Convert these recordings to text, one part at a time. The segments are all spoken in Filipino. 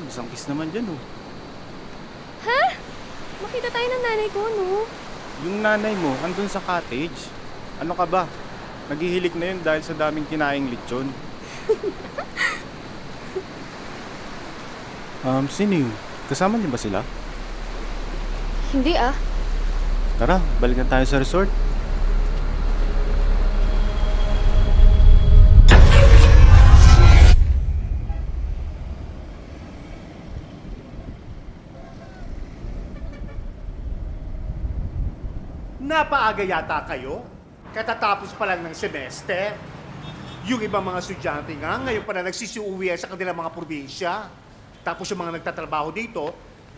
Isang kiss naman dyan, oh. Ha? Makita tayo ng nanay ko, no? Yung nanay mo, andun sa cottage. Ano ka ba? Naghihilig na yun dahil sa daming kinaing lechon. Sino yun? Kasama niyo ba sila? Hindi ah. Tara, balikan tayo sa resort. Napaaga yata kayo? Katatapos pa lang ng semester? Yung ibang mga estudyante nga, ngayon pa na nagsisiuwi sa kanilang mga probinsya. Tapos yung mga nagtatrabaho dito,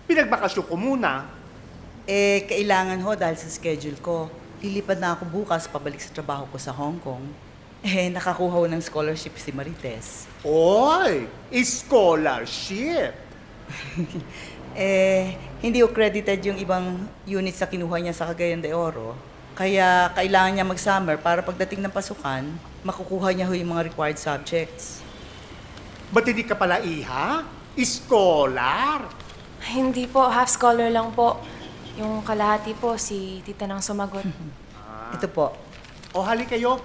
pinagbakasyon ko muna. Kailangan ho dahil sa schedule ko. Lilipad na ako bukas pabalik sa trabaho ko sa Hong Kong. Nakakuha ho ng scholarship si Marites. Oy! Scholarship! Hindi ho credited yung ibang units na kinuha niya sa Cagayan de Oro. Kaya kailangan niya mag-summer para pagdating ng pasukan, makukuha niya ho yung mga required subjects. Ba't hindi ka pala iha? Scholar! Hindi po, half scholar lang po. Yung kalahati po, si tita nang sumagot. Ito po. O hali kayo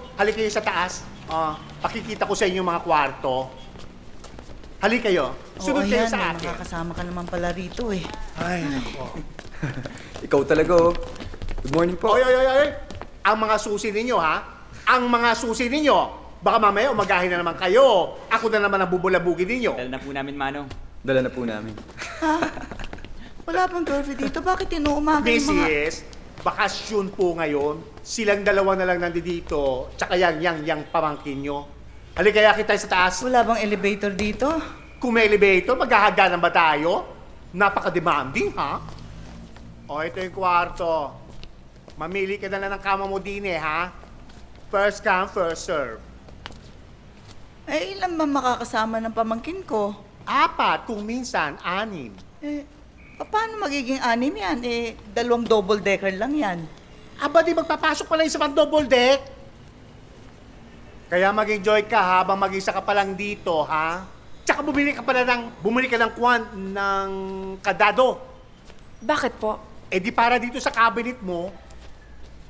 sa taas. Pakikita ko sa inyo mga kwarto. Hali kayo. Sunod Oo, kayo ayan, sa may akin. makakasama ka naman pala rito eh. Ay, nako. Ikaw talaga, oh. Good morning po. Oy! Ang mga susi ninyo, ha? Ang mga susi ninyo. Baka mamaya umagahin na naman kayo. Ako na naman ang bubulabugin ninyo. Dala na po namin, Manong. Dala na po namin. Wala pang girlfriend dito. Bakit inuumaga yung mga... Mrs., bakasyon po ngayon. Silang dalawa na lang nandito. Tsaka yang pamangkin nyo. Halika kaya kita sa taas. Wala bang elevator dito? Kung may elevator, maghahaganan ba tayo? Napaka-demanding, ha? O, ito yung kwarto. Mamili ka na lang ng kama mo din ha? First come, first serve. Ilan ba makakasama ng pamangkin ko? 4, kung minsan, 6. Paano magiging 6 yan? 2 double decker lang yan. Aba, di magpapasok pala yung sa double deck. Kaya mag-enjoy ka habang mag-isa ka pa lang dito, ha? Tsaka bumili ka ng ng kadado. Bakit po? Di para dito sa cabinet mo,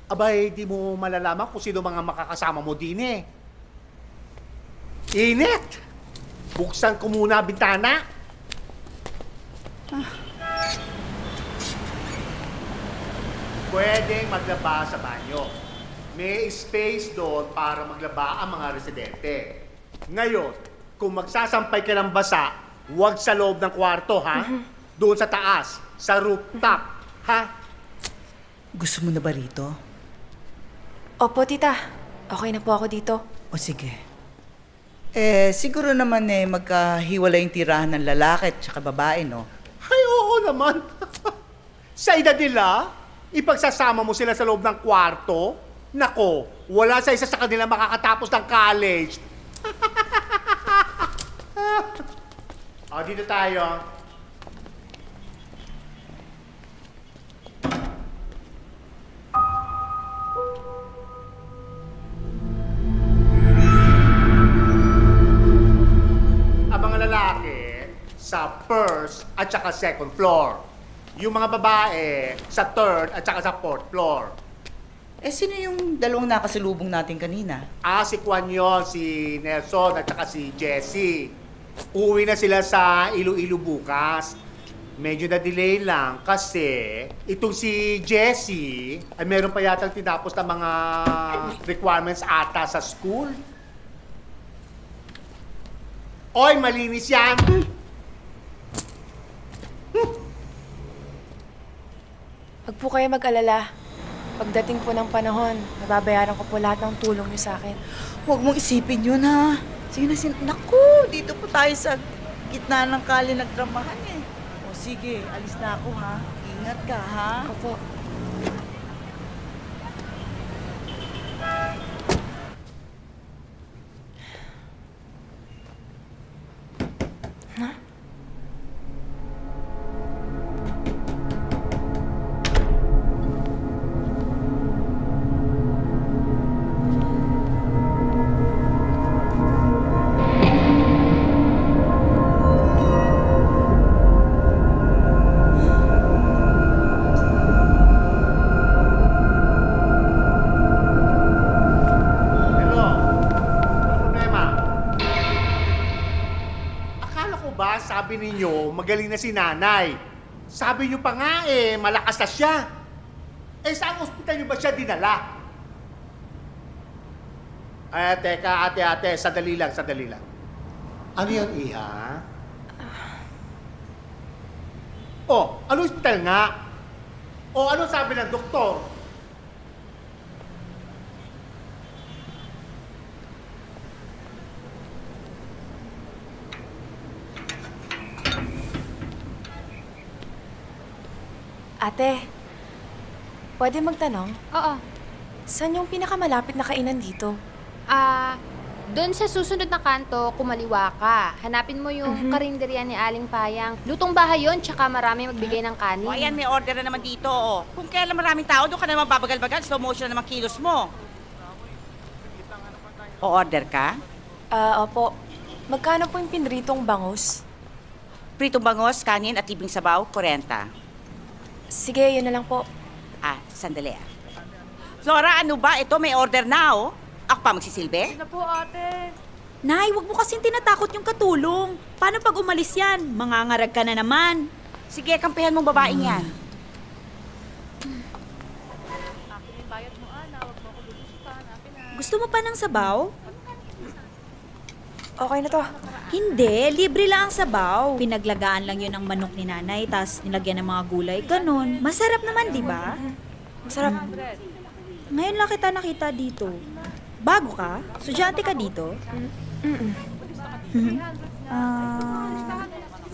abay, di mo malalaman kung sino mga makakasama mo din Init! Buksan ko muna ang bintana. Pwedeng maglaba sa banyo. May space doon para maglaba ang mga residente. Ngayon, kung magsasampay ka ng basa, huwag sa loob ng kwarto, ha? Doon sa taas, sa rooftop, ha? Gusto mo na ba rito? Opo, tita. Okay na po ako dito. O sige. Siguro naman magkahiwalay yung tirahan ng lalaki at saka babae, no? Ay, oo naman. Sa edad nila, ipagsasama mo sila sa loob ng kwarto, nako, wala sa isa sa kanila makakatapos ng college. Dito tayo. Ang mga lalaki sa first at saka second floor. Yung mga babae sa third at saka sa fourth floor. Sino yung dalawang nakasalubong natin kanina? Si Kwan yun, si Nelson at saka si Jessie. Uwi na sila sa Iloilo bukas. Medyo na-delay lang kasi itong si Jessie ay meron pa yatang tinapos na mga requirements ata sa school. Oy, malinis yan! Huwag po kayo mag-alala. Pagdating po ng panahon, nababayaran ko po lahat ng tulong niyo sa akin. Huwag mong isipin yun, ha? Sige na, naku, dito po tayo sa gitna ng kali nagtramahan eh. O sige, alis na ako, ha? Ingat ka, ha? Opo. sabi ninyo, magaling na si nanay. Sabi niyo pa nga malakas na siya. Saan ospital niyo ba siya dinala? Teka, ate, sandali lang. Ano yun, Iha? Ano ospital nga? Ano sabi ng doktor? Ate, pwede magtanong? Oo. Saan yung pinakamalapit na kainan dito? Doon sa susunod na kanto, kumaliwa ka. Hanapin mo yung karinderya ni Aling Payang. Lutong bahay yun, tsaka marami magbigay ng kanin. O ayan, may order na naman dito. Oh. Kung kailan maraming tao, doon ka naman babagal-bagal, slow motion na naman kilos mo. O order ka? Opo. Magkano po yung pinritong bangus? Pritong bangos, kanin at tibing sabaw, 40. Sige, yun na lang po. Sandali ah. Flora, ano ba? Ito, may order na oh. Ako pa magsisilbi? Nay, wag mo kasing tinatakot yung katulong. Paano pag umalis yan? Mangangarag ka na naman. Sige, kampihan mong babaeng yan. Gusto mo pa ng sabaw? Okay na to. Hindi, libre lang ang sabaw. Pinaglagaan lang yun ng manok ni nanay, tas nilagyan ng mga gulay. Ganon. Masarap naman, di ba? Masarap. Ngayon lang kita nakita dito. Bago ka? Estudyante ka dito?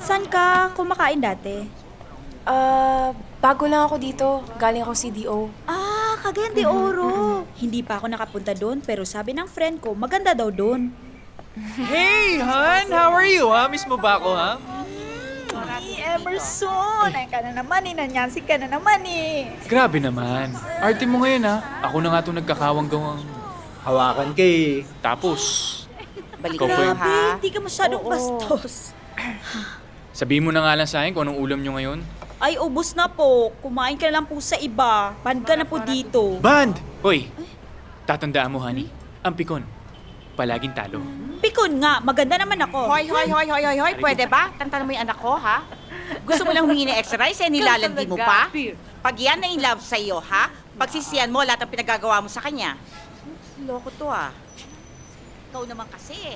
Saan ka kumakain dati? Bago lang ako dito. Galing ako CDO. Cagayan de Oro. Hindi pa ako nakapunta doon, pero sabi ng friend ko, maganda daw doon. Hey, Han! How are you, ha? Miss mo ba ako, ha? Emerson! Ay ka na naman eh, nanyansi ka na naman eh. Grabe naman. Arte mo ngayon, ha? Ako na nga itong nagkakawang-gawang. Hawakan kay. Tapos, Balik Ikaw, kayo, friend. ha? Hindi ka masyadong Oo. bastos. sabihin mo na nga lang sa akin kung anong ulam nyo ngayon. Ay, ubos na po. Kumain ka na lang po sa iba. Band ka na po dito. Band! Hoy, tatandaan mo, honey. Ang pikon. Palaging talo. Pikon nga, maganda naman ako. Hoy, pwede ba? Tantanan mo yung anak ko, ha? Gusto mo lang humingi ng extra rice, nilalandi mo pa? Pag yan na in love sa iyo, ha? Pagsisiyan mo lahat ng pinagagawa mo sa kanya. Loko to, ah. Ikaw naman kasi,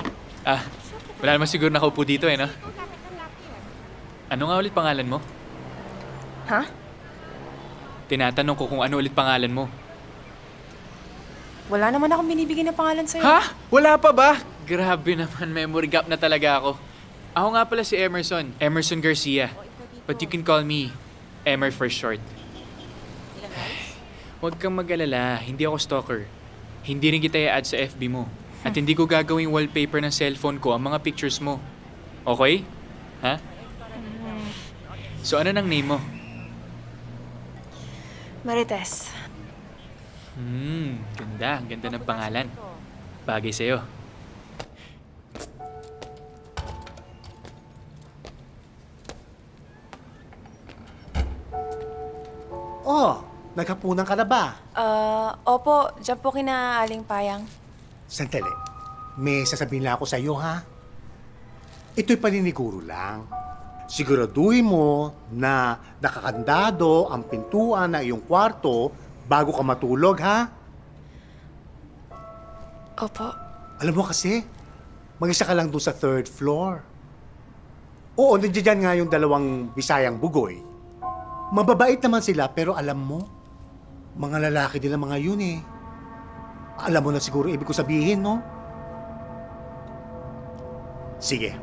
Wala naman siguro nakaupo dito, no? Ano nga ulit pangalan mo? Ha? Tinatanong ko kung ano ulit pangalan mo. Wala naman akong binibigyan ng pangalan sa'yo. Ha? Wala pa ba? Grabe naman, memory gap na talaga ako. Ako nga pala si Emerson. Emerson Garcia. But you can call me Emer for short. Huwag kang mag-alala, hindi ako stalker. Hindi rin kita i-add sa FB mo. At hindi ko gagawing wallpaper ng cellphone ko ang mga pictures mo. Okay? Ha? So ano nang name mo? Marites. Ganda. Ang ganda ng pangalan. Bagay sa'yo. Naghapunan ka na ba? Opo, dyan po kina Aling Payang. Sandali. May sasabihin lang ako sa iyo, ha? Ito'y paniniguro lang. Siguraduhin mo na nakakandado ang pintuan ng iyong kwarto bago ka matulog, ha? Opo. Alam mo kasi, mag-isa ka lang doon sa 3rd floor. Oo, nandiyan nga yung dalawang Bisayang bugoy. Mababait naman sila, pero alam mo, mga lalaki din ang mga yun eh. Alam mo na siguro ibig ko sabihin, no? Sige.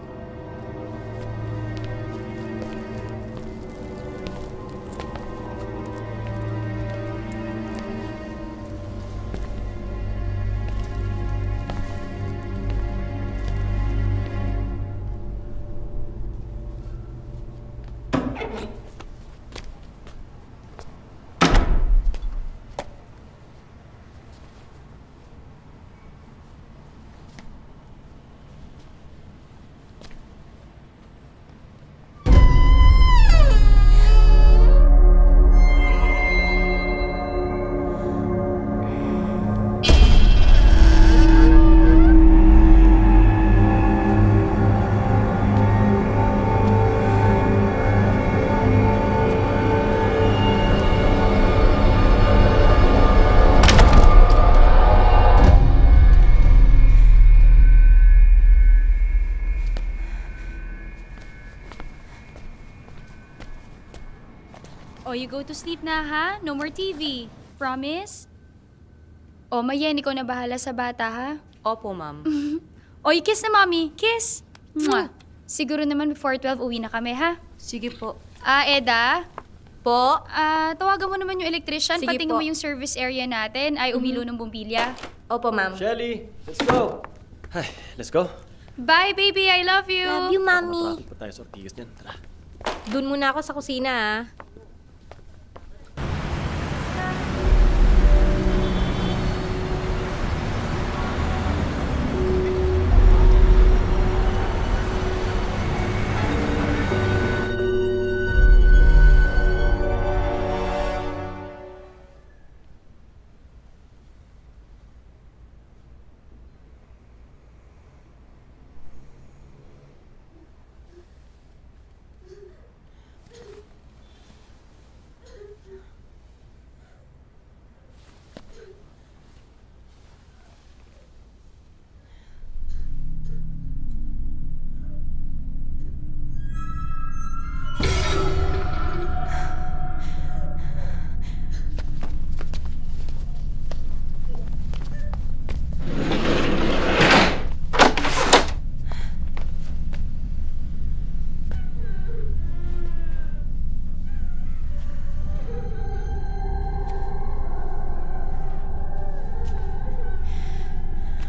Oh, you go to sleep na ha? No more TV. Promise? Oh, Mayen, ikaw na bahala sa bata ha? Opo, ma'am. Oh, kiss na mommy. Kiss. Mwah. Siguro naman before 12 uwi na kami ha? Sige po. Eda? Po? Tawagan mo naman yung electrician. Sige Patingin po. mo yung service area natin. Ay, umilo ng bumbilya. Opo, ma'am. Shelly, let's go! Ay, let's go. Bye, baby. I love you. Love you, mami. Traffic pa tayo sa Ortigas niyan. Tara. Doon muna ako sa kusina, ah.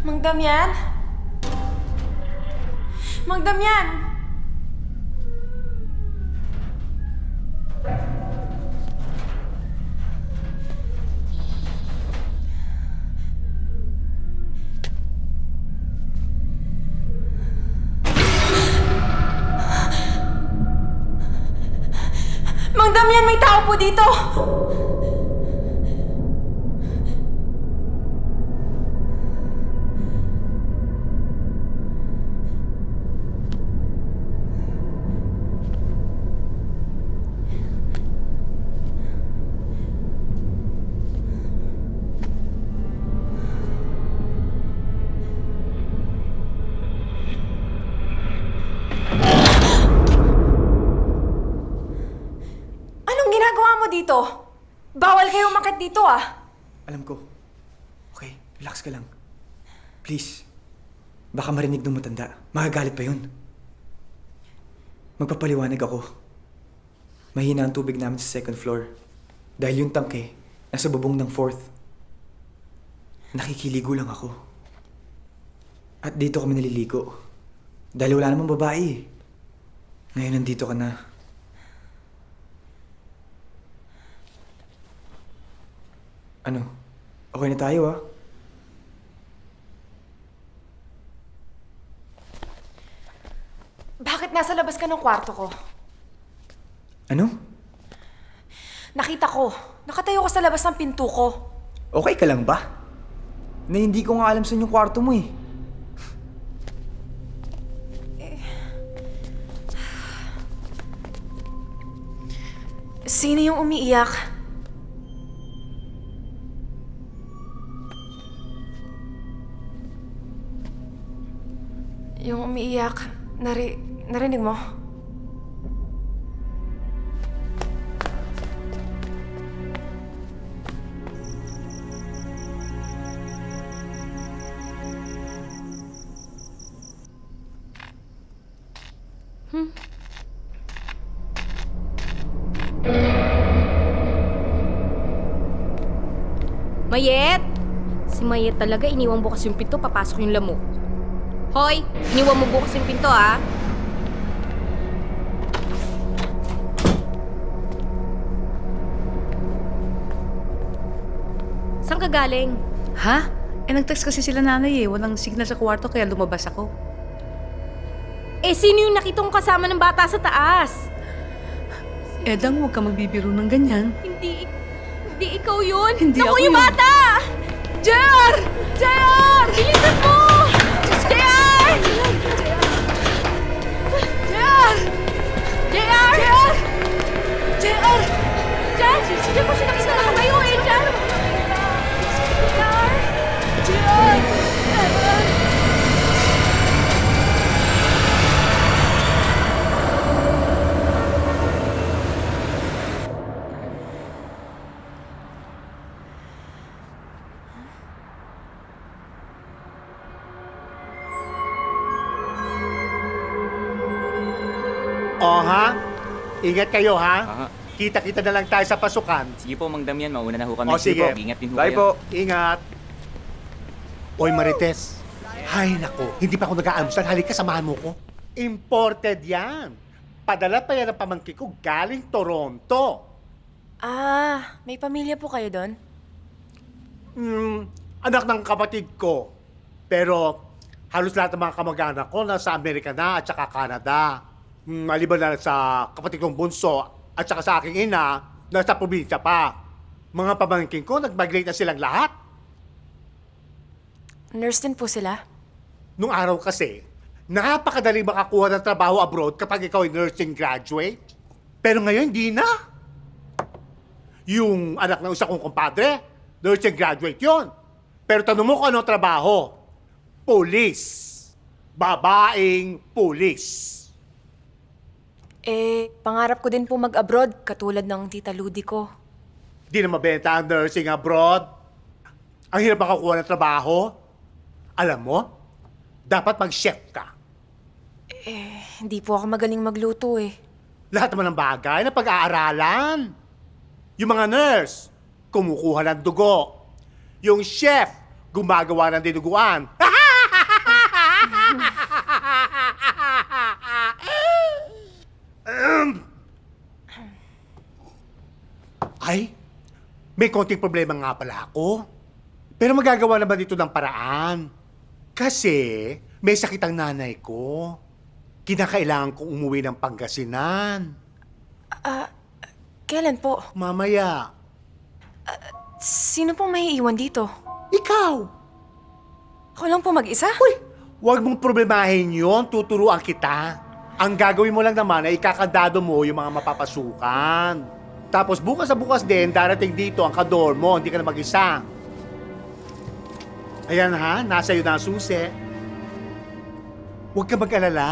Mang Damian? Mang Damian! Mang Damian, may tao po dito! Dito. Bawal kayo umakyat dito, ah. Alam ko. Okay, relax ka lang. Please. Baka marinig ng matanda. Magagalit pa yun. Magpapaliwanag ako. Mahina ang tubig namin sa second floor. Dahil yung tangke, nasa bubong ng fourth. Nakikiligo lang ako. At dito kami naliligo. Dahil wala namang babae eh. Ngayon nandito ka na. Ano? Okay na tayo, ah. Bakit nasa labas ka ng kwarto ko? Ano? Nakita ko. Nakatayo ka sa labas ng pinto ko. Okay ka lang ba? Na hindi ko nga alam saan yung kwarto mo eh. Sino yung umiiyak? Yung umiiyak, narinig mo? Mayet! Si Mayet talaga, iniwang bukas yung pinto, papasok yung lamok. Hoy! Iniwang mo bukas yung pinto, ah! Saan ka galing? Ha? Nag-text kasi sila nanay eh. Walang signal sa kwarto kaya lumabas ako. Sino yung nakita kong kasama ng bata sa taas? Edang, huwag ka magbibiro ng ganyan. Hindi ikaw yun! Hindi Naku, ako yung yun. bata! JR! JR! Bilisan mo! JR! JR! JR! JR! JR! JR! Sige po siya nakita lang kayo eh! JR! JR! JR! Ingat kayo, ha? Kita-kita na lang tayo sa pasukan. Sige po, Mang Damian. Mauna na ho kami. O, sige. Ingat din ho Bye kayo. po. Ingat. Oy, Marites. Hay, nako. Hindi pa ako nag-aalmusal. Halika, samahan mo ko. Imported yan. Padala pa yan ng pamangkin ko galing Toronto. Ah, may pamilya po kayo doon? Anak ng kapatid ko. Pero halos lahat ng mga kamag-anak ko nasa Amerika na at saka Canada. Maliban na sa kapatid kong bunso at saka sa aking ina, nasa probinsya pa. Mga pamangkin ko, nag-migrate na silang lahat. Nurse din po sila? Nung araw kasi, napakadali makakuha ng trabaho abroad kapag ikaw ay nursing graduate. Pero ngayon, hindi na. Yung anak ng isa kong kumpadre, nursing graduate yon. Pero tanong mo kung anong trabaho? Police. Babaeng police. Pangarap ko din po mag-abroad, katulad ng tita Ludi ko. Di na mabenta ang nursing abroad. Ang hirap makakuha ng trabaho. Alam mo, dapat mag-chef ka. Hindi po ako magaling magluto eh. Lahat naman ng bagay na pag-aaralan. Yung mga nurse, kumukuha ng dugo. Yung chef, gumagawa ng dinuguan. Ay, may konting problema nga pala ako. Pero magagawa naman dito ng paraan. Kasi may sakit ang nanay ko. Kinakailangan kong umuwi ng Pangasinan. Kailan po? Mamaya. Sino pong may iiwan dito? Ikaw! Ako lang po mag-isa? Huwag mong problemahin yon, tuturuan kita. Ang gagawin mo lang naman ay ikakandado mo yung mga mapapasukan. Tapos bukas sa bukas din, darating dito ang kador mo, hindi ka na mag-isa. Ayan ha, nasa iyo na ang susi. Huwag ka mag-alala.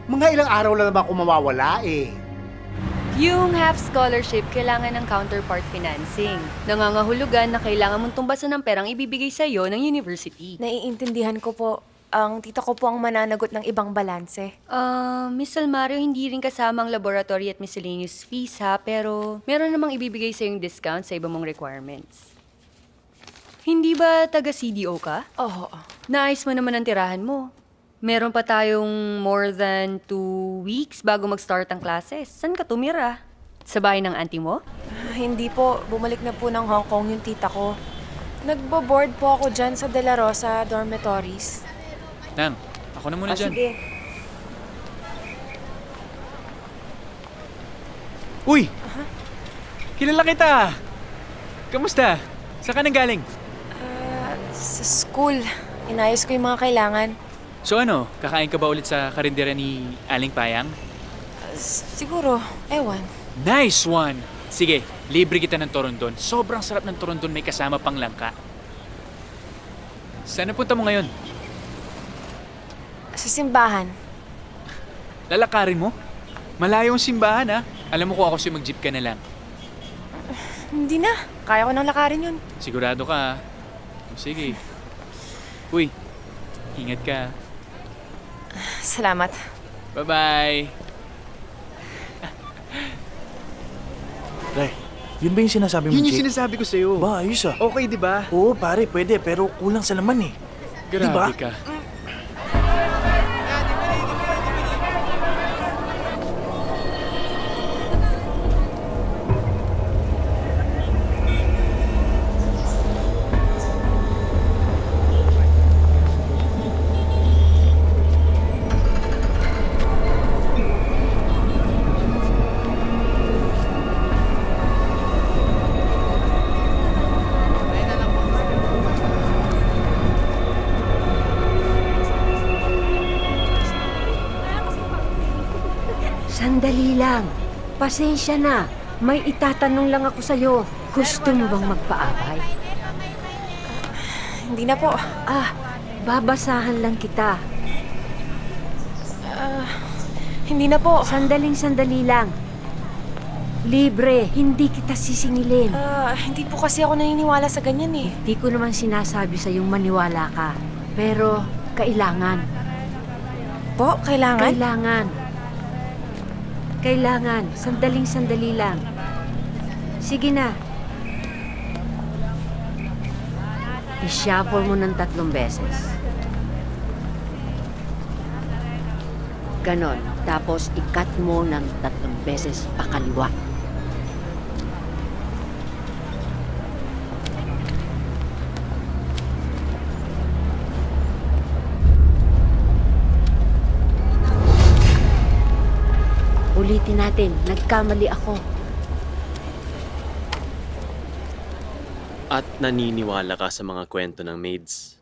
Mga ilang araw lang naman ako mawawala eh. Yung half scholarship, kailangan ng counterpart financing. Nangangahulugan na kailangan mong tumbasan ng perang ibibigay sa'yo ng university. Naiintindihan ko po. Ang tita ko po ang mananagot ng ibang balanse. Miss Almario, hindi rin kasama ang laboratory at miscellaneous fees ha, pero meron namang ibibigay sa'yong discount sa iba mong requirements. Hindi ba taga-CDO ka? Oo. Naayos mo naman ang tirahan mo. Meron pa tayong more than 2 weeks bago mag-start ang classes. Saan ka tumira? Sa bahay ng auntie mo? Hindi po. Bumalik na po ng Hong Kong yung tita ko. Nagbo-board po ako dyan sa De La Rosa dormitories. Nang, ako na muna dyan. Sige. Uy! Kilala kita! Kamusta? Saan ka nang galing? Sa school. Inayos ko yung mga kailangan. So ano, kakain ka ba ulit sa karindera ni Aling Payang? Siguro. Ewan. Nice one! Sige, libre kita ng torondon. Sobrang sarap ng torondon, may kasama pang langka. Saan napunta mo ngayon? Sa simbahan. Lalakarin mo? Malayo ang simbahan ha. Alam mo kung ako siya mag-jeep ka na lang. Hindi na. Kaya ko nang lakarin yun. Sigurado ka ha? Sige. Uy, ingat ka. Salamat. Bye-bye. Ray, yun ba yung sinasabi mo, Yun yung Jake? sinasabi ko sa'yo. Ba, ayos ah. Okay, di ba? Oo, pare, pwede, pero kulang sa laman eh. Grabe Diba? ka. Sandali lang. Pasensya na. May itatanong lang ako sa'yo. Gusto mo bang magpaabay? Hindi na po. Babasahan lang kita. Hindi na po. Sandali lang. Libre, hindi kita sisingilin. Hindi po kasi ako naniniwala sa ganyan eh. Hindi ko naman sinasabi sa'yong maniwala ka. Pero, kailangan. Po? Kailangan? Kailangan. Kailangan, sandali lang. Sige na. I-shuffle mo ng 3 beses. Ganon. Tapos i-cut mo ng 3 beses pakaliwa. Ulitin natin, nagkamali ako. At naniniwala ka sa mga kwento ng maids.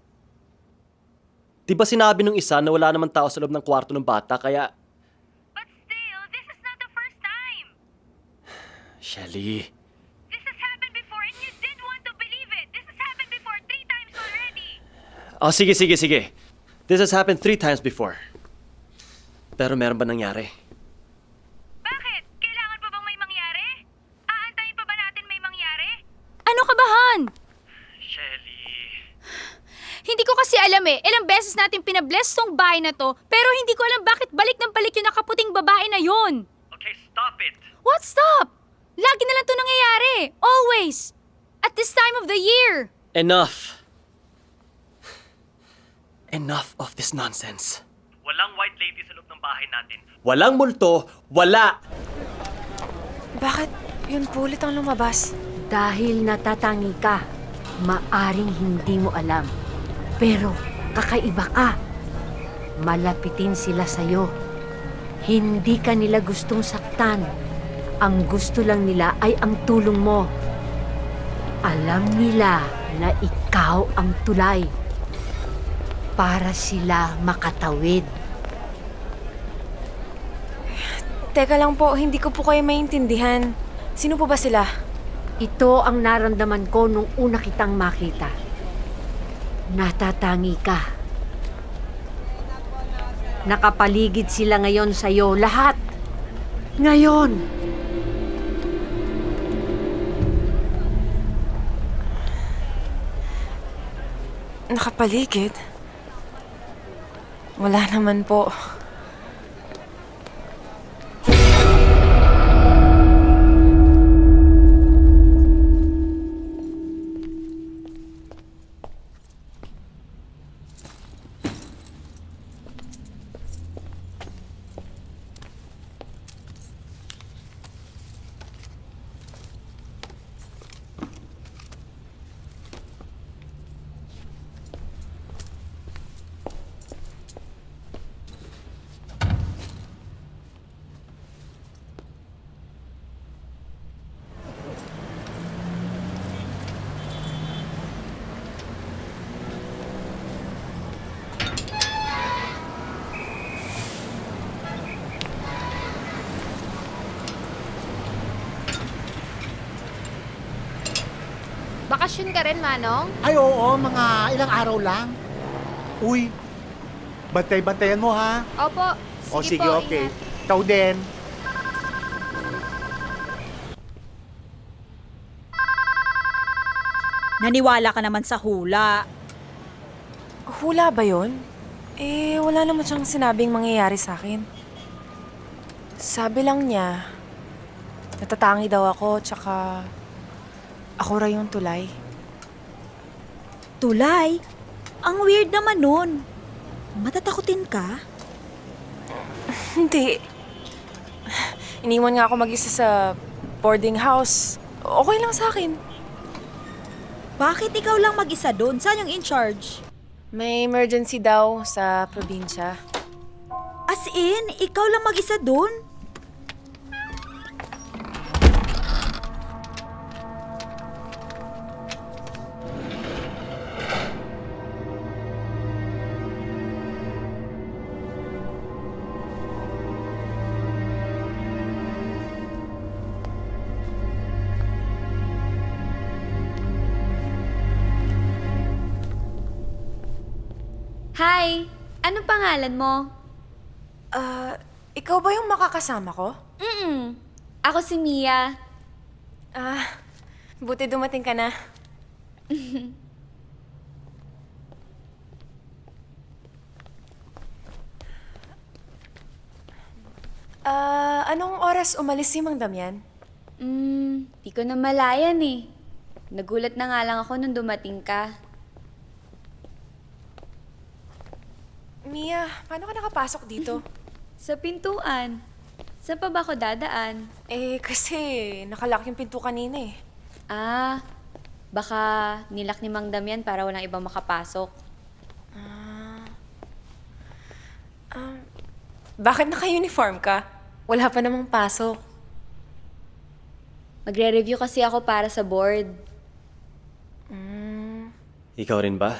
Di ba sinabi nung isa na wala naman tao sa loob ng kwarto ng bata, kaya... But still, this is not the first time. Shelly, This has happened before and you did want to believe it. This has happened before 3 times already. oh sige. This has happened 3 times before. Pero meron ba nangyari? Bakit? Kailangan pa bang may mangyari? Aantayin pa ba natin may mangyari? Ano ka ba, Han? Shelly... Hindi ko kasi alam eh. Ilang beses natin pinabless tong bahay na to, pero hindi ko alam bakit balik ng balik yung nakaputing babae na yon. Okay, stop it! What stop? Lagi na lang to nangyayari. Always. At this time of the year. Enough! Enough of this nonsense. Walang white lady sa loob ng bahay natin. Walang multo, wala! Bakit yun po ulit ang lumabas? Dahil natatangi ka, maaring hindi mo alam. Pero kakaiba ka. Malapitin sila sa'yo. Hindi ka nila gustong saktan. Ang gusto lang nila ay ang tulong mo. Alam nila na ikaw ang tulay. Para sila makatawid. Teka lang po, hindi ko po kayo maintindihan. Sino po ba sila? Ito ang naramdaman ko nung una kitang makita. Natatangi ka. Nakapaligid sila ngayon sa'yo. Lahat. Ngayon. Nakapaligid? Wala naman po. Bakasyon ka rin, Manong? Ay, oo, mga ilang araw lang. Uy, bantay-bantayan mo, ha? Opo. O, sige, po, okay. ingat. Ikaw din. Naniwala ka naman sa hula. Hula ba yun? Eh, wala naman siyang sinabing mangyayari sa akin. Sabi lang niya, natatangi daw ako, tsaka ako raw yung tulay. Tulay? Ang weird naman nun. Matatakotin ka? Hindi. Iniwan nga ako mag-isa sa boarding house. Okay lang sa akin. Bakit ikaw lang mag-isa doon? Saan yung in charge? May emergency daw sa probinsya. As in, ikaw lang mag-isa doon? Hi! Anong pangalan mo? Ikaw ba yung makakasama ko? Ako si Mia. Buti dumating ka na. Anong oras umalis si Mang Damian? Di ko na malayan eh. Nagulat na nga lang ako nung dumating ka. Mia, paano ka nakapasok dito? Sa pintuan. Saan pa ba ako dadaan? Kasi nakalock yung pinto kanina eh. Baka nilak ni Mang Damian para walang ibang makapasok. Bakit naka-uniform ka? Wala pa namang pasok. Magre-review kasi ako para sa board. Ikaw rin ba?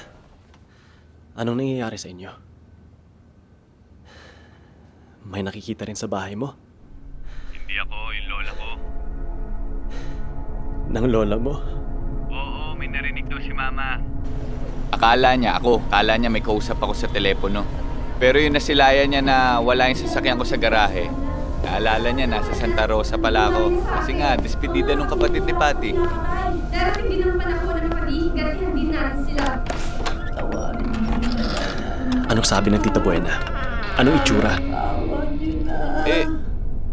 Anong nangyayari sa inyo? May nakikita rin sa bahay mo? Hindi ako, yung lola ko. Nang lola mo? Oo, may narinig daw si Mama. Akala niya may kausap ako sa telepono. Pero yung nasilayan niya na wala yung sasakyan ko sa garahe, naalala niya nasa Santa Rosa pala ako. Kasi nga, despedida nung kapatid ni Patty. Darating din ang panahon na mapaghihigantihan din natin sila. Anong sabi ng Tita Buena? Anong itsura?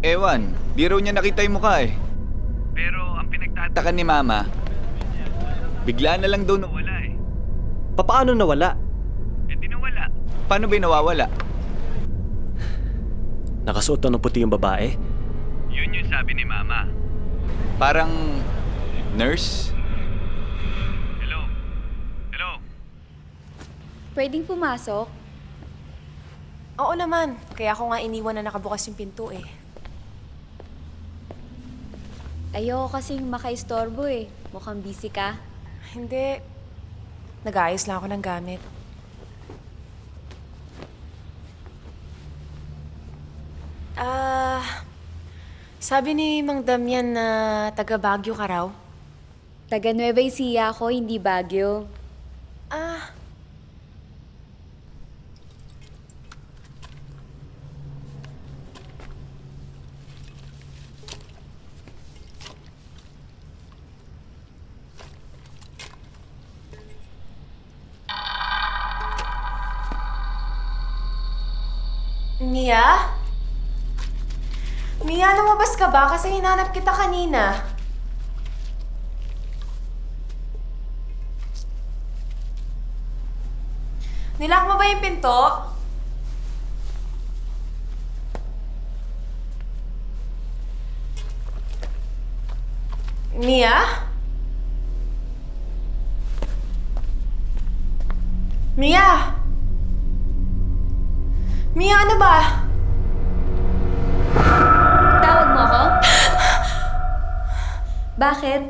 Ewan, di raw niya nakita yung mukha eh. Pero ang pinagtataka ni Mama, bigla na lang daw nawala eh. Paano nawala? Di nawala. Paano ba nawawala? Nakasuot ng puti yung babae? Yun yung sabi ni Mama. Parang nurse? Hello? Pwedeng pumasok? Oo naman. Kaya ako nga iniwan na nakabukas yung pinto eh. Ayoko kasing makaistorbo eh. Mukhang busy ka. Hindi. Nag-aayos lang ako ng gamit. Sabi ni Mang Damian na taga Baguio ka raw? Taga Nueva Ecija ako, hindi Baguio. Mia? Mia, lumabas ka ba? Kasi hinanap kita kanina. Nilak mo ba yung pinto? Mia? Mia? Mia, ano ba? Tawag mo ako? Bakit?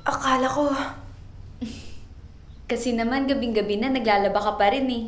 Akala ko... Kasi naman gabing-gabi na naglalaba ka pa rin eh.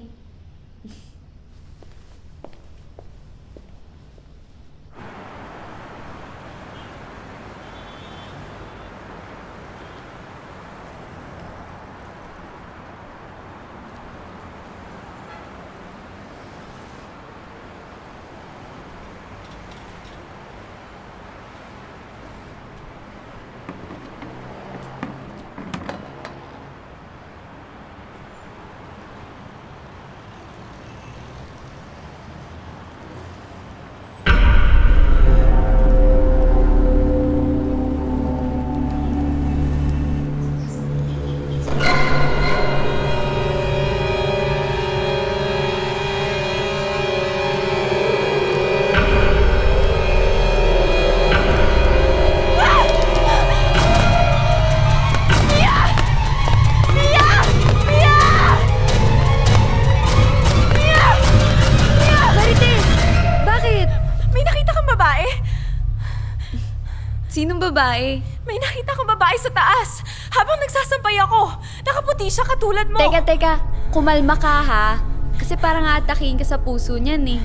Sinong babae? May nakita kong babae sa taas. Habang nagsasampay ako, nakaputi siya katulad mo. Teka. Kumalma ka ha. Kasi parang aatakihin ka sa puso niyan eh.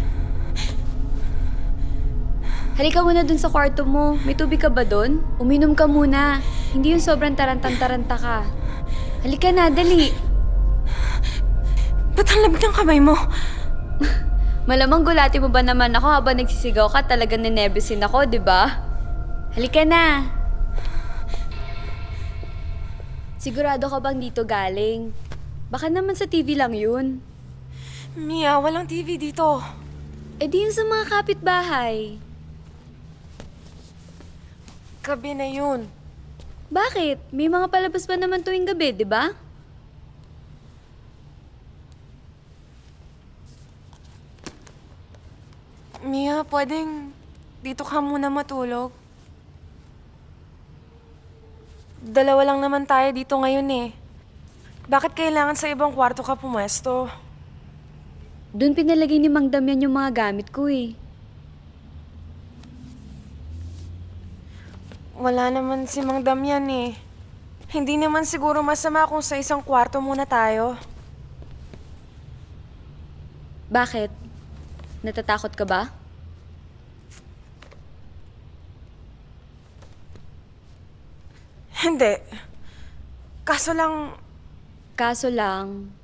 Halika muna dun sa kwarto mo. May tubig ka ba dun? Uminom ka muna. Hindi yung sobrang tarantang-taranta ka. Halika na, dali. Ba't ang lamig ng kamay mo? Malamang gulati mo ba naman ako habang nagsisigaw ka? Talagang ninebesin ako, di ba? Halika na. Sigurado ka bang dito galing? Baka naman sa TV lang yun. Mia, walang TV dito. Eh di yun sa mga kapitbahay. Gabi na yun. Bakit? May mga palabas pa naman tuwing gabi, di ba? Mia, pwedeng dito ka muna matulog? Dalawa lang naman tayo dito ngayon eh. Bakit kailangan sa ibang kwarto ka pumwesto? Doon pinalagay ni Mang Damian yung mga gamit ko eh. Wala naman si Mang Damian eh. Hindi naman siguro masama kung sa isang kwarto muna tayo. Bakit? Natatakot ka ba? Hindi. Kaso lang,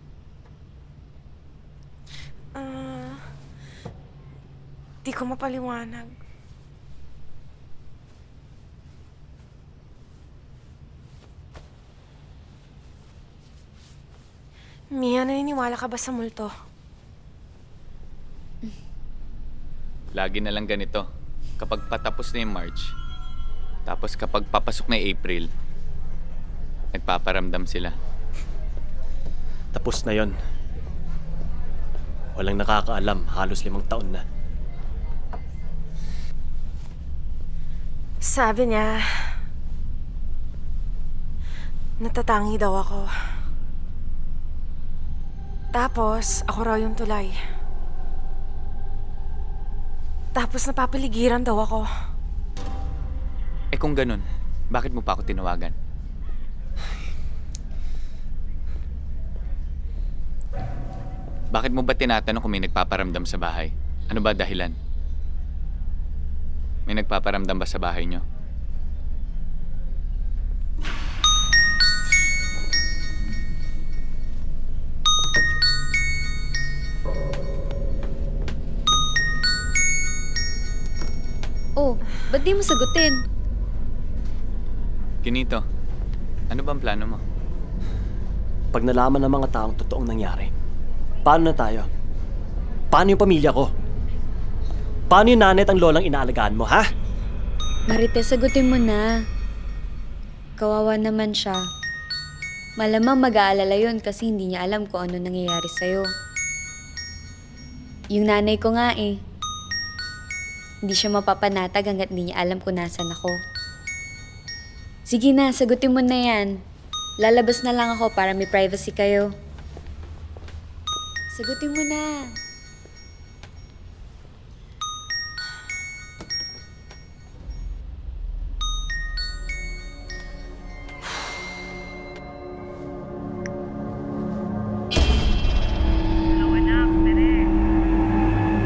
di ko mapaliwanag. Mia, naniniwala ka ba sa multo? Lagi na lang ganito. Kapag patapos na yung March, tapos kapag papasok na yung April, nagpaparamdam sila. Tapos na yon. Walang nakakaalam, halos 5 taon na. Sabi niya, natatangi daw ako. Tapos, ako raw yung tulay. Tapos napapaligiran daw ako. Eh kung ganun, bakit mo pa ako tinawagan? Bakit mo ba tinatanong kung may nagpaparamdam sa bahay? Ano ba dahilan? May nagpaparamdam ba sa bahay niyo? Oh, ba't di mo sagutin? Kinito, ano bang plano mo? Pag nalaman ng mga taong totoong nangyari, paano na tayo? Paano yung pamilya ko? Paano yung nanay at ang lolang inaalagaan mo, ha? Marites, sagutin mo na. Kawawa naman siya. Malamang mag-aalala yun kasi hindi niya alam kung ano nangyayari sa'yo. Yung nanay ko nga eh. Hindi siya mapapanatag hanggat hindi niya alam kung nasan ako. Sige na, sagutin mo na yan. Lalabas na lang ako para may privacy kayo. Sagutin mo na.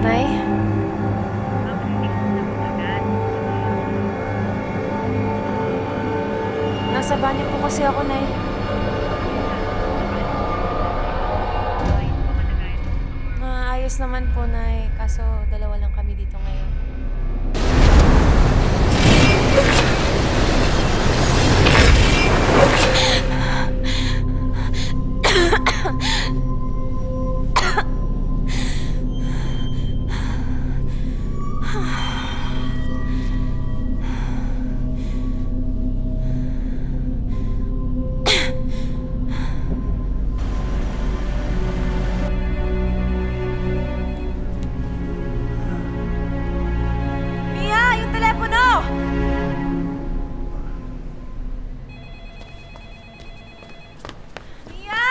Nay? Nasa banyo po kasi ako, Nay. Maayos naman po, Nay. Kaso dalawa lang kami dito ngayon. Mia, yung telepono! Mia!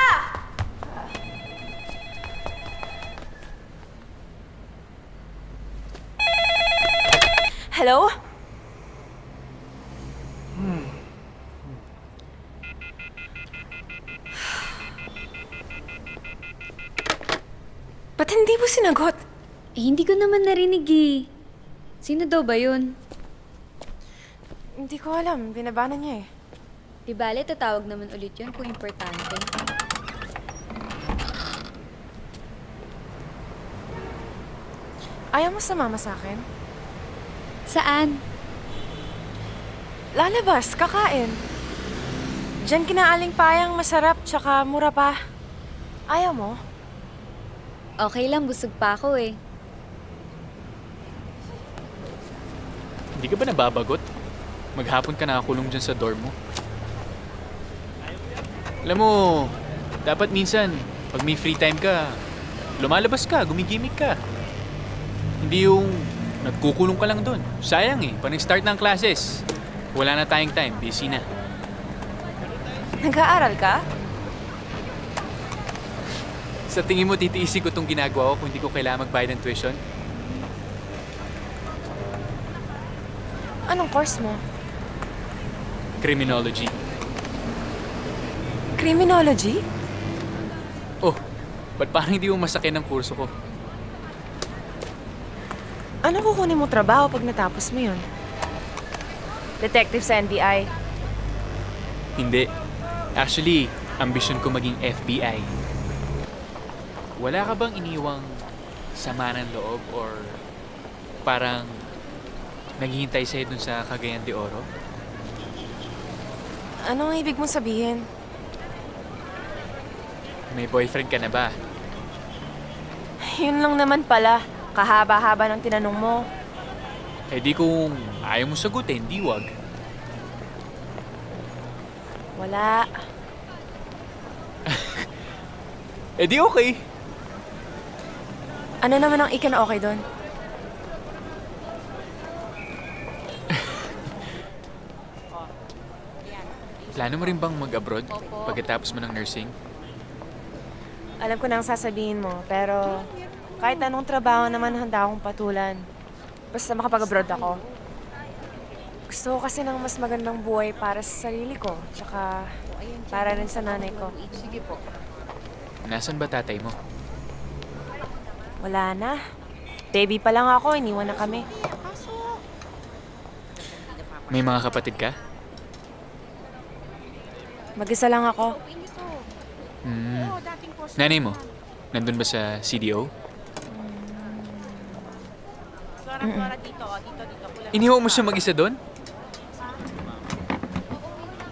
Hello? Ba't hindi mo sinagot? Eh, hindi ko naman narinig eh. Sino daw ba yun? Hindi ko alam. Binabana niya eh. Di bale, tatawag naman ulit yun kung importante. Ayaw mo sumama sa akin? Saan? Lalabas, kakain. Diyan kinaaling payang masarap tsaka mura pa. Ayaw mo? Okay lang, busog pa ako eh. Hindi ka ba nababagot? Maghapon ka nakakulong dyan sa dorm mo. Alam mo, dapat minsan, pag may free time ka, lumalabas ka, gumigimik ka. Hindi yung nagkukulong ka lang doon. Sayang eh, pag nag-start ng classes, wala na tayong time, busy na. Nag-aaral ka? Sa tingin mo, titiisin ko itong ginagawa ko kung hindi ko kailangan magbayad ng tuition? Anong course mo? Criminology. Criminology? Oh, ba't parang hindi mo masakin ang kurso ko? Ano kukunin mo trabaho pag natapos mo yun? Detective sa NBI? Hindi. Actually, ambisyon ko maging FBI. Wala ka bang iniwang sama ng loob or parang naghihintay sa'yo dun sa Cagayan de Oro? Anong ibig mong sabihin? May boyfriend ka na ba? Yun lang naman pala. Kahaba-haba ng tinanong mo. Eh di kung ayaw mo sagutin, di wag. Wala. Eh di okay. Ano naman ang ikan okay doon? Plano mo rin bang mag-abroad pagkatapos mo ng nursing? Alam ko na ang sasabihin mo, pero kahit anong trabaho naman handa akong patulan. Basta makapag-abroad ako. Gusto ko kasi ng mas magandang buhay para sa sarili ko, tsaka para rin sa nanay ko. Sige po. Nasaan ba tatay mo? Wala na. Baby pa lang ako, iniwan na kami. May mga kapatid ka? Mag-isa lang ako. Nanay mo, nandun ba sa CDO? Iniwan mo siya mag-isa doon?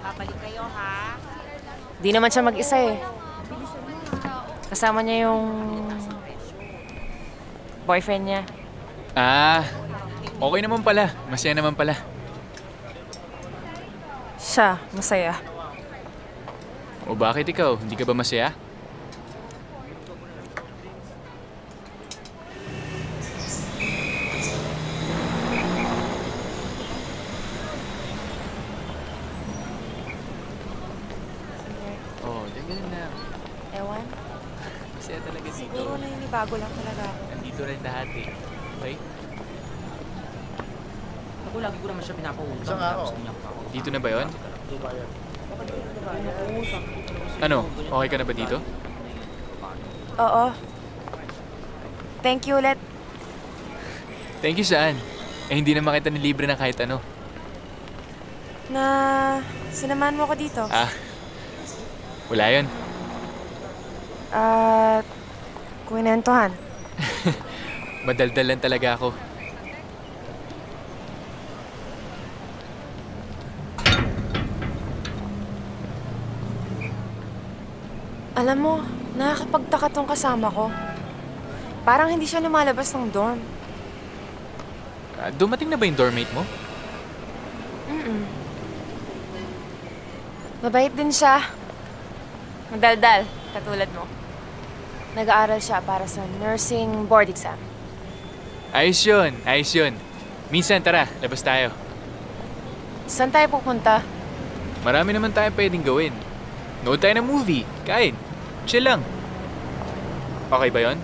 Babalik kayo, ha? Di naman siya mag-isa eh. Kasama niya yung boyfriend niya. Ah, okay naman pala. Masaya naman pala. Siya, masaya. O bakit ikaw? Hindi ka ba masaya? Oh, ganyan na. Ewan. Masaya talaga dito. Siguro naninibago lang talaga ako. Nandito rin lahat eh. Okay? Ako lagi ko naman siya pinapautang. Dito na ba yon? Ano? Okay ka na ba dito? Oo. Thank you ulit. Thank you saan? Eh hindi naman kita nilibre na kahit ano. Na sinamahan mo ako dito. Ah, wala yun. At kuwentuhan. Madaldal lang talaga ako. Alam mo, nakakapagtaka tong kasama ko. Parang hindi siya lumalabas ng dorm. Dumating na ba yung dormmate mo? Mabait din siya. Madaldal, katulad mo. Nag-aaral siya para sa nursing board exam. Ayos yun, ayos yun. Minsan tara, labas tayo. Saan tayo pupunta? Marami naman tayo pwedeng gawin. Nood tayo ng movie, kain. Chill lang. Okay ba yon?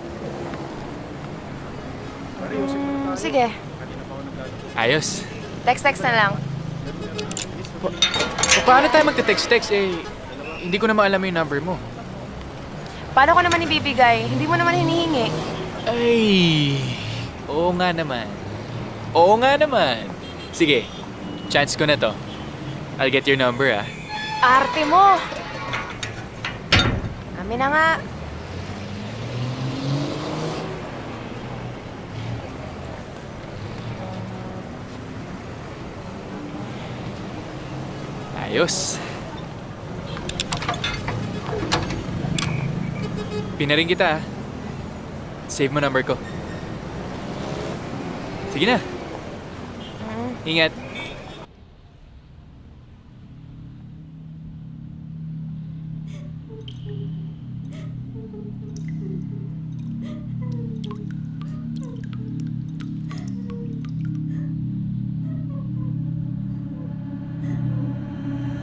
Sige, Ayos. text-text na lang. Paano tayo magte-text-text eh? Hindi ko naman alam yung number mo. Paano ko naman ibibigay? Hindi mo naman hinihingi. Ay, oo nga naman. Oo nga naman. Sige, chance ko na to. I'll get your number ah. Arte mo! Amin na nga. Ayos. Pinaring kita ah. Save mo number ko. Sige na. Ingat.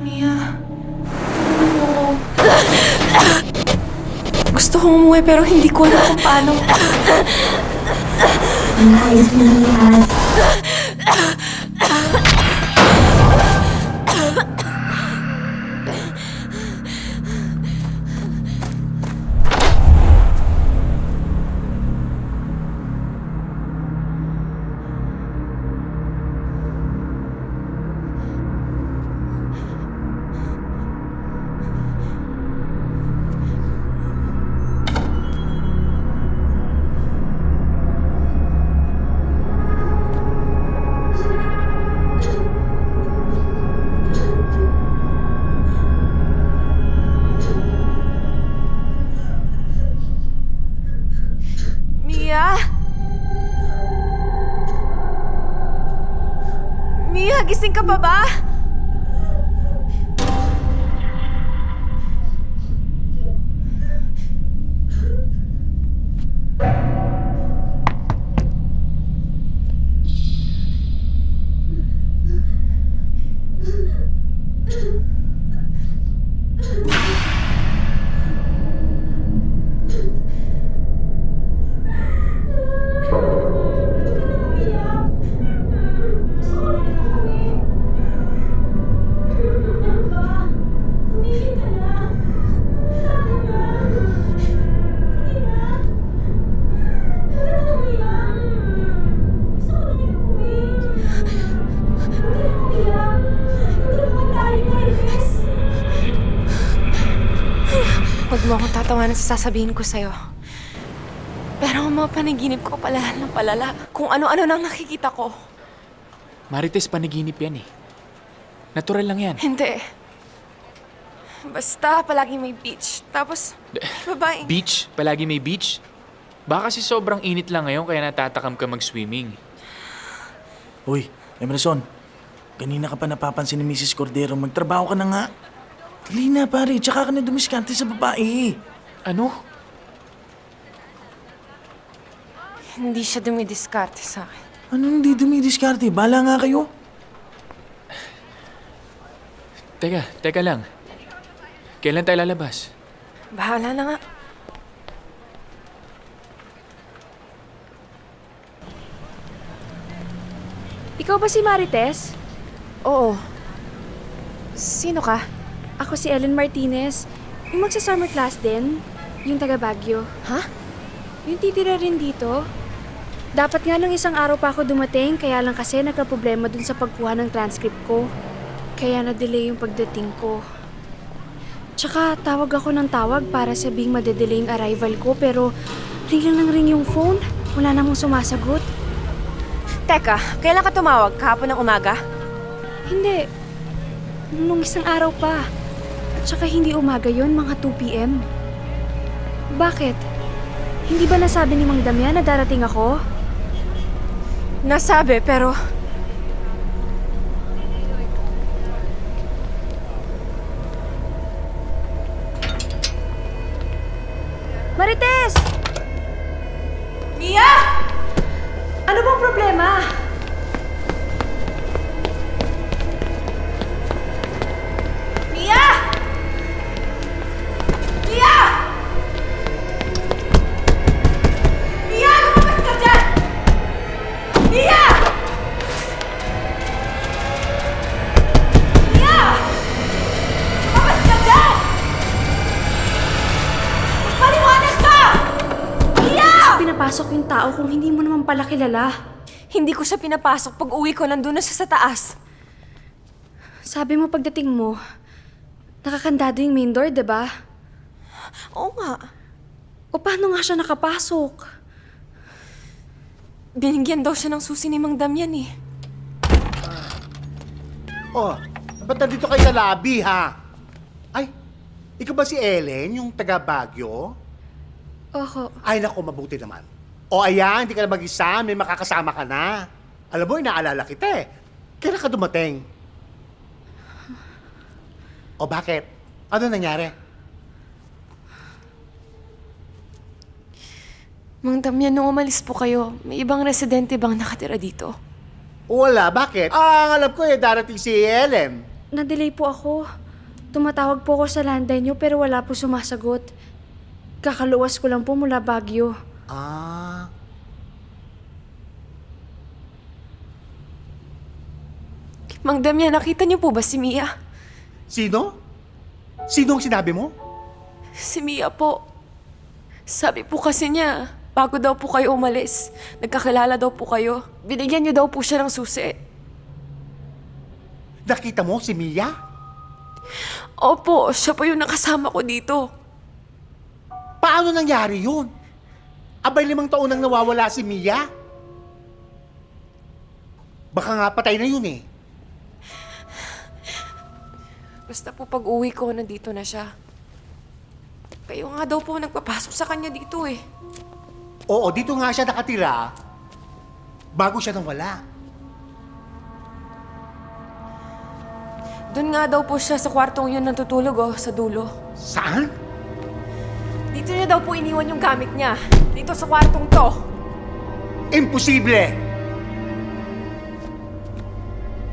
Mia. Gusto kong umuwi pero hindi ko alam kung paano. Nais mo niyan. Mia! Mia, gising ka pa ba? Huwag mo akong tatawanan sa sasabihin ko sa'yo. Pero ang mga panaginip ko palala ng palala. Kung ano-ano nang nakikita ko. Marites, panaginip yan eh. Natural lang yan. Hindi. Basta palagi may beach. Tapos, babaeng... Beach? Palagi may beach? Baka kasi sobrang init lang ngayon kaya natatakam ka mag-swimming. Uy, Emerson. Kanina ka pa napapansin ni Mrs. Cordero. Magtrabaho ka na nga. Dali na, pare. Tsaka ka na dumiskante sa babae. Ano? Hindi siya dumidiskarte sa akin. Ano hindi dumidiskarte? Bala nga kayo. Teka lang. Kailan tayo lalabas? Bahala na nga. Ikaw ba si Marites? Oo. Sino ka? Ako si Ellen Martinez. Yung magsa-summer class din. Yung taga Baguio. Ha? Yung titira rin dito. Dapat nga nung isang araw pa ako dumating, kaya lang kasi nagka-problema dun sa pagkuha ng transcript ko. Kaya na-delay yung pagdating ko. Tsaka tawag ako ng tawag para sabing madedelay yung arrival ko, pero ring lang ng ring yung phone. Wala namang sumasagot. Teka, kailan ka tumawag? Kahapon ng umaga? Hindi. Nung isang araw pa. At saka hindi umaga yon, mga 2 p.m. Bakit? Hindi ba nasabi ni Mang Damian na darating ako? Nasabi, pero... Marites! Mia! Ano bang problema? Mia! Mia! Mia! Lumabas ka dyan! Mia! Mia! Lumabas ka dyan! Paliwanag ka! Mia! Pinapasok yung tao kung hindi mo naman pala kilala. Hindi ko siya pinapasok. Pag uwi ko, nandun na siya sa taas. Sabi mo pagdating mo, nakakandado yung main door, diba? Oo nga. O paano nga siya nakapasok? Binigyan daw siya ng susi ni Mang Damian eh. Oh, ba't nandito kayo sa lobby, ha? Ay, ikaw ba si Ellen, yung taga Baguio? Oho. Ay, naku, mabuti naman. O ayan, hindi ka na mag-isa, may makakasama ka na. Alam mo, inaalala kita eh. Kailan ka dumating? O bakit? Ano nangyari? Mang Damian, nung umalis po kayo, may ibang residente bang nakatira dito? Wala, bakit? Ang alam ko eh, darating si Ellen. Na-delay po ako. Tumatawag po ako sa landline niyo pero wala po sumasagot. Kakaluwas ko lang po mula Baguio. Ah. Mang Damian, nakita niyo po ba si Mia? Sino? Sino ang sinabi mo? Si Mia po. Sabi po kasi niya, bago daw po kayo umalis, nagkakilala daw po kayo. Binigyan niyo daw po siya ng susi. Nakita mo si Mia? Opo, siya po yung nakasama ko dito. Paano nangyari yun? Abay 5 taon nang nawawala si Mia? Baka nga patay na yun eh. Basta po pag uwi ko, nandito na siya. Kayo nga daw po nagpapasok sa kanya dito eh. Oo, dito nga siya nakatira bago siya nawala. Doon nga daw po siya sa kwartong yun natutulog sa dulo. Saan? Dito niya daw po iniwan yung gamit niya. Dito sa kwartong to. Imposible!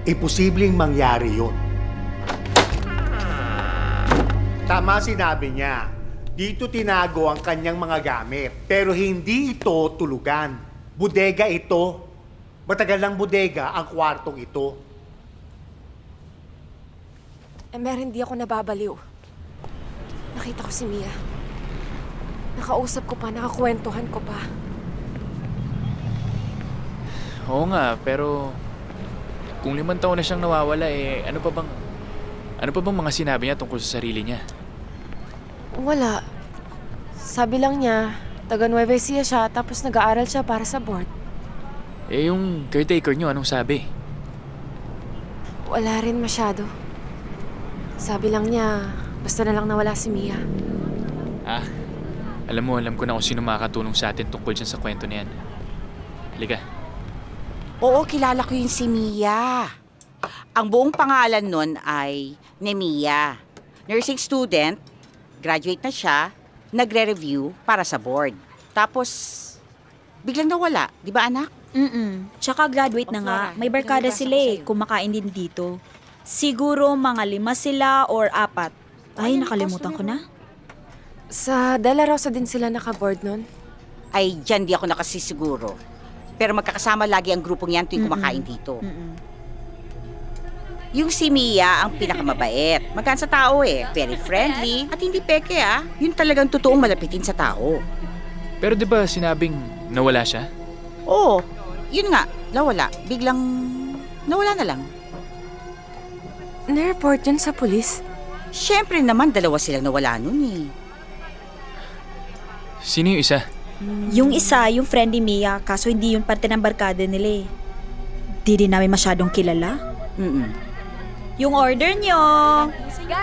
Imposibleng mangyari yun. Tama sinabi niya. Dito tinago ang kanyang mga gamit. Pero hindi ito tulugan. Bodega ito. Matagal ng bodega ang kwartong ito. Meron, hindi ako nababaliw. Nakita ko si Mia. Nakausap ko pa, nakakwentuhan ko pa. Oo nga, pero kung 5 taon na siyang nawawala ano pa bang mga sinabi niya tungkol sa sarili niya? Wala. Sabi lang niya, taga Nueva Ecija siya tapos nag-aaral siya para sa board. Yung caretaker niyo, anong sabi? Wala rin masyado. Sabi lang niya, basta na lang nawala si Mia. Alam ko na kung sino makakatulong sa atin tungkol dyan sa kwento na yan. Halika. Oo, kilala ko yung si Mia. Ang buong pangalan nun ay Nemia. Nursing student, graduate na siya, nagre-review para sa board. Tapos, biglang nawala. Di ba, anak? Tsaka graduate na nga. May barkada sila kumakain din dito. Siguro mga 5 sila or 4. Ay, nakalimutan ko na. Sa De La Rosa din sila naka-board nun? Ay, dyan di ako nakasisiguro. Pero magkakasama lagi ang grupong yan tuwing kumakain dito. Yung si Mia ang pinakamabait. Magkaan sa tao Very friendly at hindi peke Yun talagang totoong malapitin sa tao. Pero di ba sinabing nawala siya? Oo, yun nga, nawala. Biglang nawala na lang. Na-report yun sa pulis? Siyempre naman, 2 silang nawala nun Sino yung isa? Yung isa, yung friend ni Mia, kaso hindi yun parte ng barkada nila Di din namin masyadong kilala. Yung order nyo!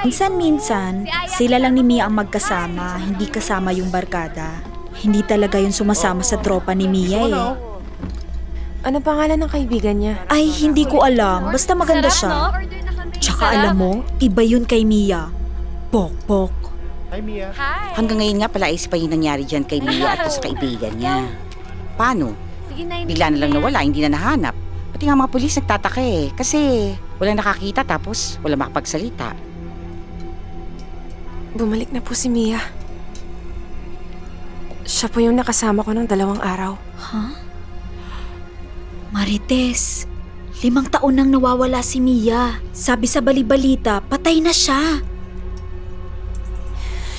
Minsan-minsan, sila lang ni Mia ang magkasama, hindi kasama yung barkada. Hindi talaga yung sumasama sa tropa ni Mia Ano pangalan ng kaibigan niya? Ay, hindi ko alam. Basta maganda siya. Tsaka alam mo, iba yun kay Mia. Pok-pok. Hi, Mia. Hanggang ngayon nga pala pa yung nangyari dyan kay Mia at sa kaibigan niya. Paano? Bigla na lang nawala, hindi na nahanap. Pati nga mga pulis nagtataka kasi walang nakakita tapos walang makapagsalita. Bumalik na po si Mia. Siya po yung nakasama ko ng 2 araw. Marites, 5 taon nang nawawala si Mia. Sabi sa balibalita, patay na siya.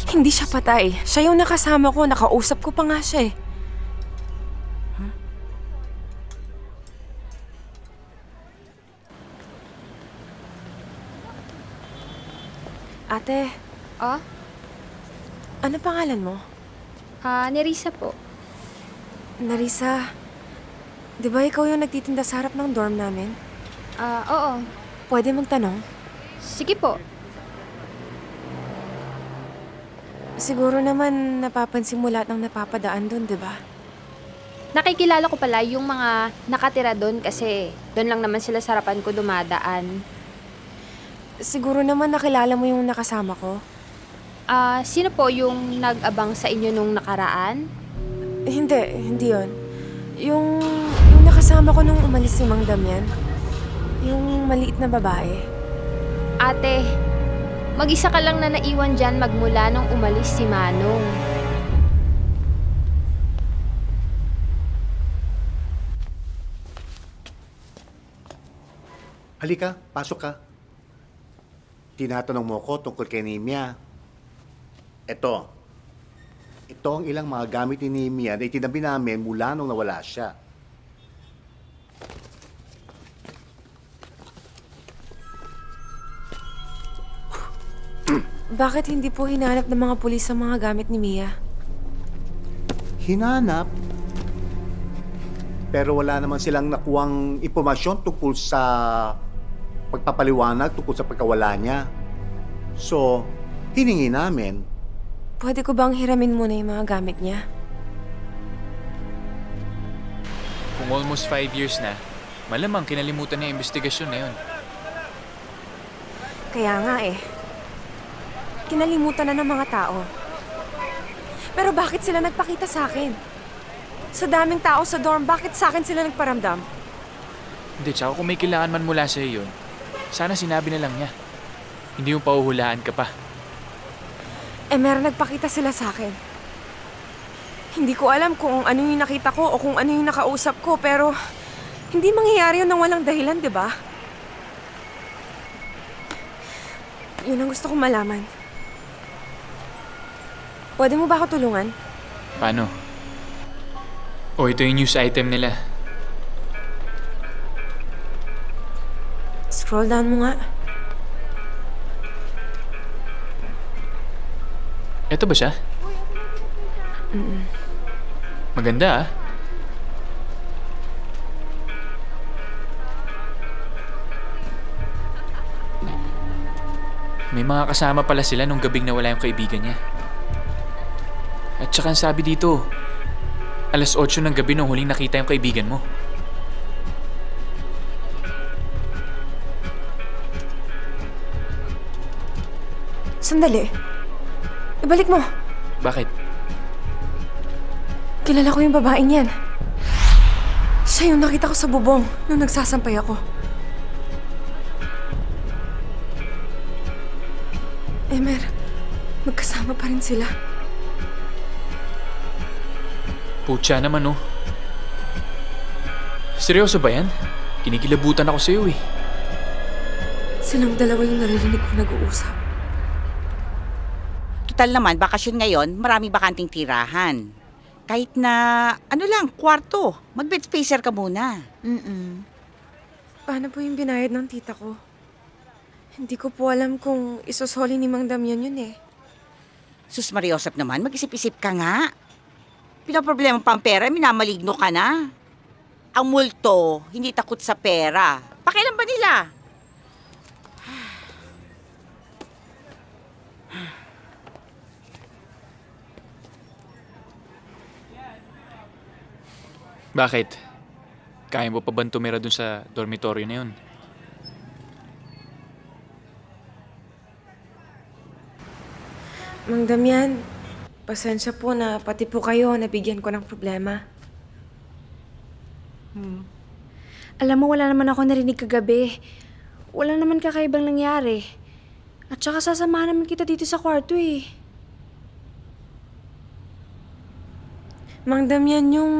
Hindi siya patay. Siya yung nakasama ko. Nakausap ko pa nga siya Ate. Ano pangalan mo? Nerissa po. Narisa. Di ba ikaw yung nagtitinda sa harap ng dorm namin? Oo. Pwede magtanong? Sige po. Siguro naman napapansin mo lahat ng napapadaan doon, di ba? Nakikilala ko pala yung mga nakatira doon kasi doon lang naman sila sa harapan ko dumadaan. Siguro naman nakilala mo yung nakasama ko. Sino po yung nag-abang sa inyo nung nakaraan? Hindi yon. Yung nakasama ko nung umalis si Mang Damian. Yung maliit na babae. Ate, mag-isa ka lang na naiwan dyan magmula nung umalis si Manong. Halika, pasok ka. Tinatanong mo ko tungkol kay Nehemia. Ito ang ilang mga gamit ni Nehemia na itinabi namin mula nung nawala siya. Bakit hindi po hinanap ng mga pulis ang mga gamit ni Mia? Hinanap. Pero wala naman silang nakuwang impormasyon tungkol sa pagpapaliwanag tungkol sa pagkawala niya. So, hiningi namin. Pwede ko bang hiramin muna yung mga gamit niya? Kung almost 5 years na, malamang kinalimutan niya yung investigasyon na yun. Kaya nga eh. Kinalimutan na ng mga tao. Pero bakit sila nagpakita sa akin? Sa daming tao sa dorm, bakit sa akin sila nagparamdam? Hindi, tsaka kung may kailangan man mula sa'yo yun, sana sinabi na lang niya. Hindi yung pauhulaan ka pa. Meron nagpakita sila sa akin. Hindi ko alam kung ano yung nakita ko o kung ano yung nakausap ko, pero hindi mangyayari yun nang walang dahilan, di ba? Yun ang gusto kong malaman. Pwede mo ba ako tulungan? Paano? O ito yung news item nila. Scroll down mo nga. Ito ba siya? Maganda ah. May mga kasama pala sila nung gabing nawala yung kaibigan niya. At saka ang sabi dito, 8:00 ng gabi nung huling nakita yung kaibigan mo. Sandali. Ibalik mo. Bakit? Kilala ko yung babaeng yan. Siya yung nakita ko sa bubong nung nagsasampay ako. Emer, magkasama pa rin sila. Putya naman oh. Seryoso ba yan? Kinikilabutan ako sa'yo eh. Silang dalawa yung naririnig ko nag-uusap. Total naman, bakasyon ngayon, maraming bakanting tirahan. Kahit na, kwarto. Mag-bed spacer ka muna. Paano po yung binayad ng tita ko? Hindi ko po alam kung isusoli ni Mang Damian yun eh. Sus Mariosep naman, mag-isip-isip ka nga. Pinaproblema pa ang pera, minamaligno ka na. Ang multo, hindi takot sa pera. Pakialam ba nila? Bakit? Kaya mo pa ba tumira dun sa dormitorio na yun? Mang Damian, pasensya po na pati po kayo nabigyan ko ng problema. Alam mo, wala naman ako narinig kagabi. Wala naman kakaibang nangyari. At saka sasamahan naman kita dito sa kwarto eh. Mang Damian, yung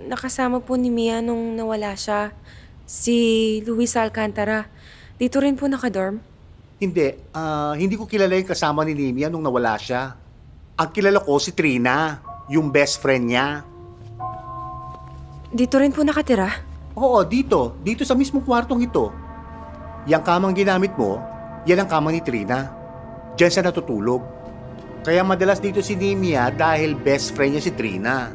nakasama po ni Mia nung nawala siya, si Luis Alcantara, dito rin po nakadorm? Hindi ko kilala yung kasama ni Nehemia nung nawala siya. Ang kilala ko si Trina, yung best friend niya. Dito rin po nakatira? Oo, dito. Dito sa mismong kwartong ito. Yang kamang ginamit mo, yan ang kama ni Trina. Diyan siya natutulog. Kaya madalas dito si Nehemia dahil best friend niya si Trina.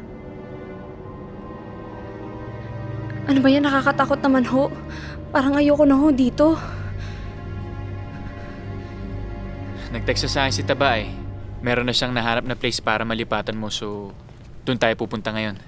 Ano ba yan? Nakakatakot naman ho. Parang ayoko na ho dito. Nag-text sa akin si Taba eh. Meron na siyang nahanap na place para malipatan mo, so doon tayo pupunta ngayon.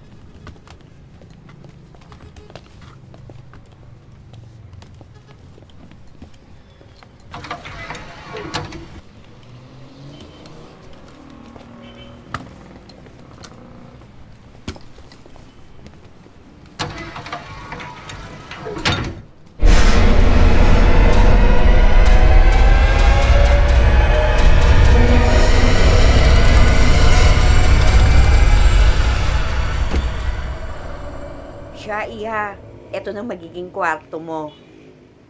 eto ng magiging kwarto mo.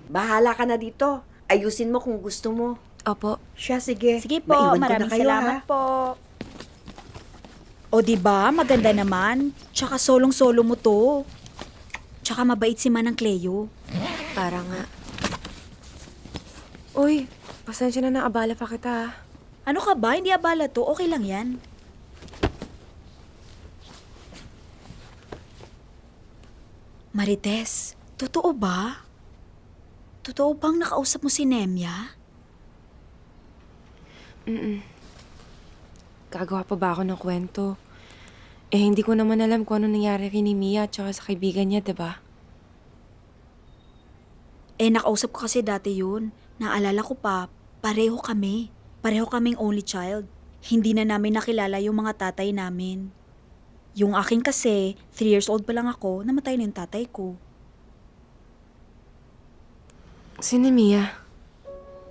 Bahala ka na dito. Ayusin mo kung gusto mo. Opo. Siya, sige. Sige po, Maiwan ko na maraming kayo, salamat ha? po. O di ba maganda naman. Tsaka solong-solo mo to. Tsaka mabait si Manang Cleo. Para nga. Uy, pasensya na naabala pa kita. Ano ka ba? Hindi abala to. Okay lang yan. Marites, totoo ba? Totoo bang nakausap mo si Nemya? Gagawa pa ba ako ng kwento? Eh, hindi ko naman alam kung ano nangyari kay ni Mia at saka sa kaibigan niya, diba? Eh, nakausap ko kasi dati yun. Naalala ko pa, pareho kami. Pareho kaming only child. Hindi na namin nakilala yung mga tatay namin. Yung akin kasi, 3 years old pa lang ako, namatay na yung tatay ko. Si ni Mia?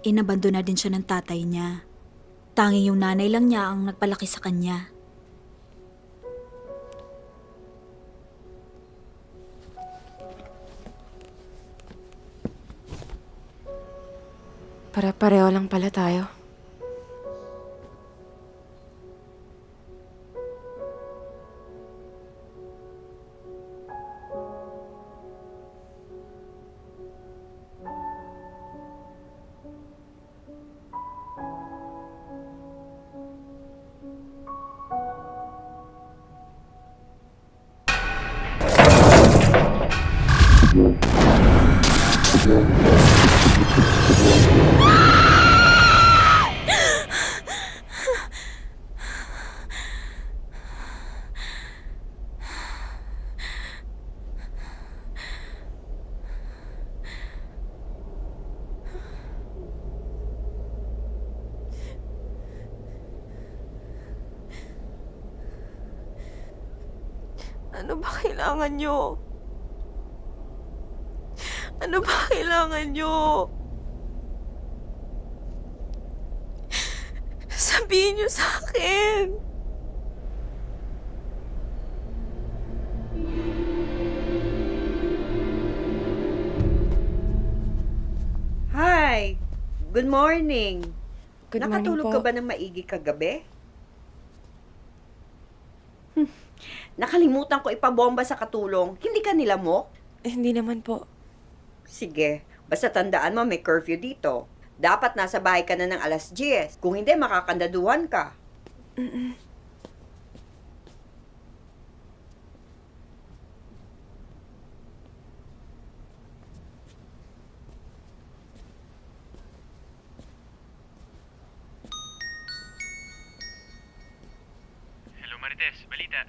Inabando na din siya ng tatay niya. Tanging yung nanay lang niya ang nagpalaki sa kanya. Pare-pareho lang pala tayo. Ano ba kailangan nyo? Ano ba kailangan nyo? Sabihin nyo sa akin. Hi! Good morning. Good morning Nakatulog po. ka ba ng maigi kagabi? Nakalimutan ko ipabomba sa katulong. Hindi ka nilamok? Hindi naman po. Sige, basta tandaan mo may curfew dito. Dapat nasa bahay ka na ng 10:00. Kung hindi, makakandaduhan ka. Hello Marites, balita.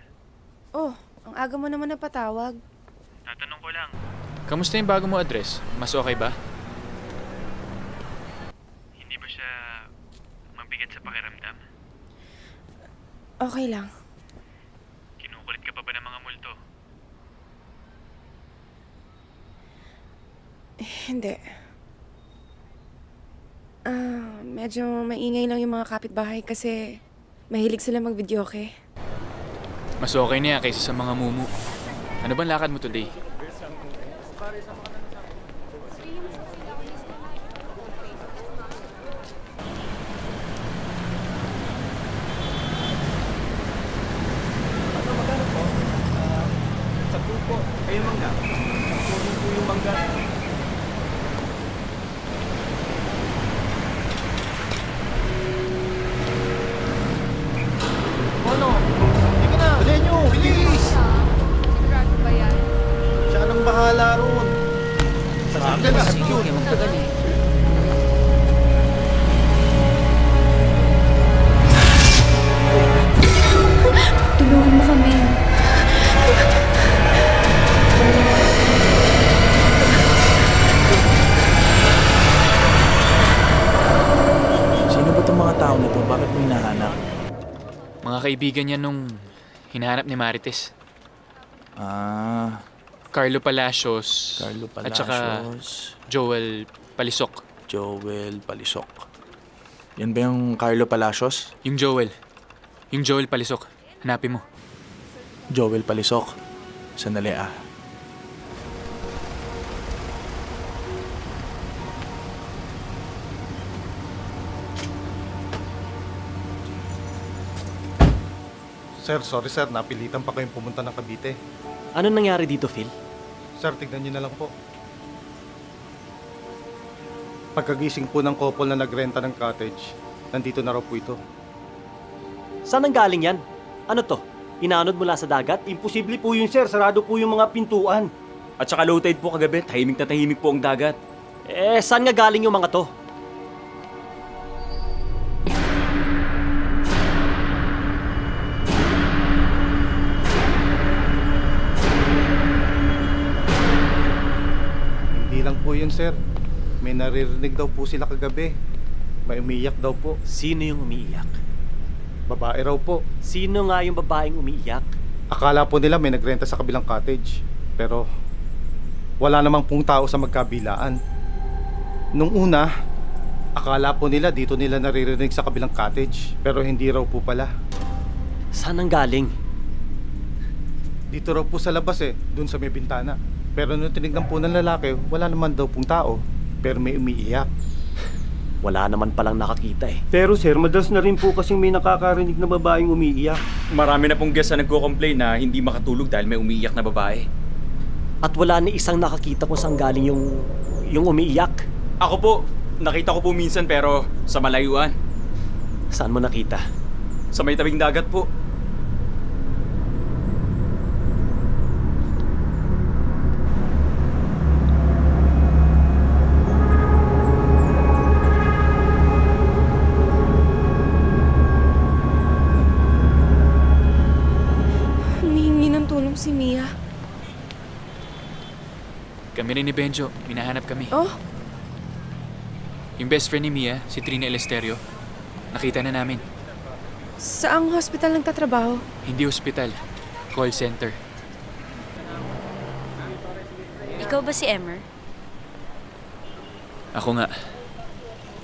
Oh, ang aga mo naman napatawag. Tatanong ko lang. Kamusta yung bago mo address? Mas okay ba? Hindi ba siya mabigat sa pakiramdam? Okay lang. Kinukulit ka pa ba ng mga multo? Hindi. Medyo maingay lang yung mga kapitbahay kasi mahilig sila mag-videoke. Mas okay na yan kaysa sa mga mumu. Ano bang lakad mo today? Sa po. Kayo mangga. Kunin po yung mangga. Ano? Sige na. Dali nyo. Bilis. Sigurado ba yan? Siya nang bahala ron. Sa akin na. Sige, magtagal eh. Tulungan mo kami. Sino ba itong mga tao na to? Bakit mo hinahanap? Mga kaibigan niya nung hinahanap ni Marites. Carlo Palacios. Carlo At saka Palacios. Joel Palisok. Joel Palisok. Yan ba yung Carlo Palacios? Yung Joel. Yung Joel Palisok. Hanapin mo. Joel Palisok. Sandali ah. Sir, sorry sir, napilitan pa kayong pumunta ng Cavite. Ano nangyari dito, Phil? Sir, tignan niyo na lang po. Pagkagising po ng couple na nagrenta ng cottage, nandito na raw po ito. Saan ang galing yan? Ano to? Inaanod mula sa dagat? Imposible po yun, sir. Sarado po yung mga pintuan. At saka low tide po kagabi, tahimik na tahimik po ang dagat. Eh, saan nga galing yung mga to? Hindi lang po yun, sir. May naririnig daw po sila kagabi. May umiiyak daw po. Sino yung umiiyak? Babae raw po. Sino nga yung babaeng umiiyak? Akala po nila may nagrenta sa kabilang cottage. Pero wala namang pong tao sa magkabilaan. Nung una, akala po nila dito nila naririnig sa kabilang cottage. Pero hindi raw po pala. Saan ang galing? Dito raw po sa labas dun sa may bintana. Pero nung tinignan po ng lalaki, wala naman daw pong tao. Pero may umiiyak. Wala naman palang nakakita eh. Pero sir, madalas na rin po kasing may nakakarinig na babaeng umiiyak. Marami na pong guest na nagko-complain na hindi makatulog dahil may umiiyak na babae. At wala ni isang nakakita kung saan galing yung umiiyak. Ako po, nakita ko po minsan pero sa malayuan. Saan mo nakita? Sa may tabing dagat po. Humihingi ng tulong si Mia. Kami rin ni Benjo, minahanap kami. Oh? Yung best friend ni Mia, si Trina Eleuterio, nakita na namin. Saang hospital nagtatrabaho? Hindi ospital, call center. Ikaw ba si Emmer? Ako nga.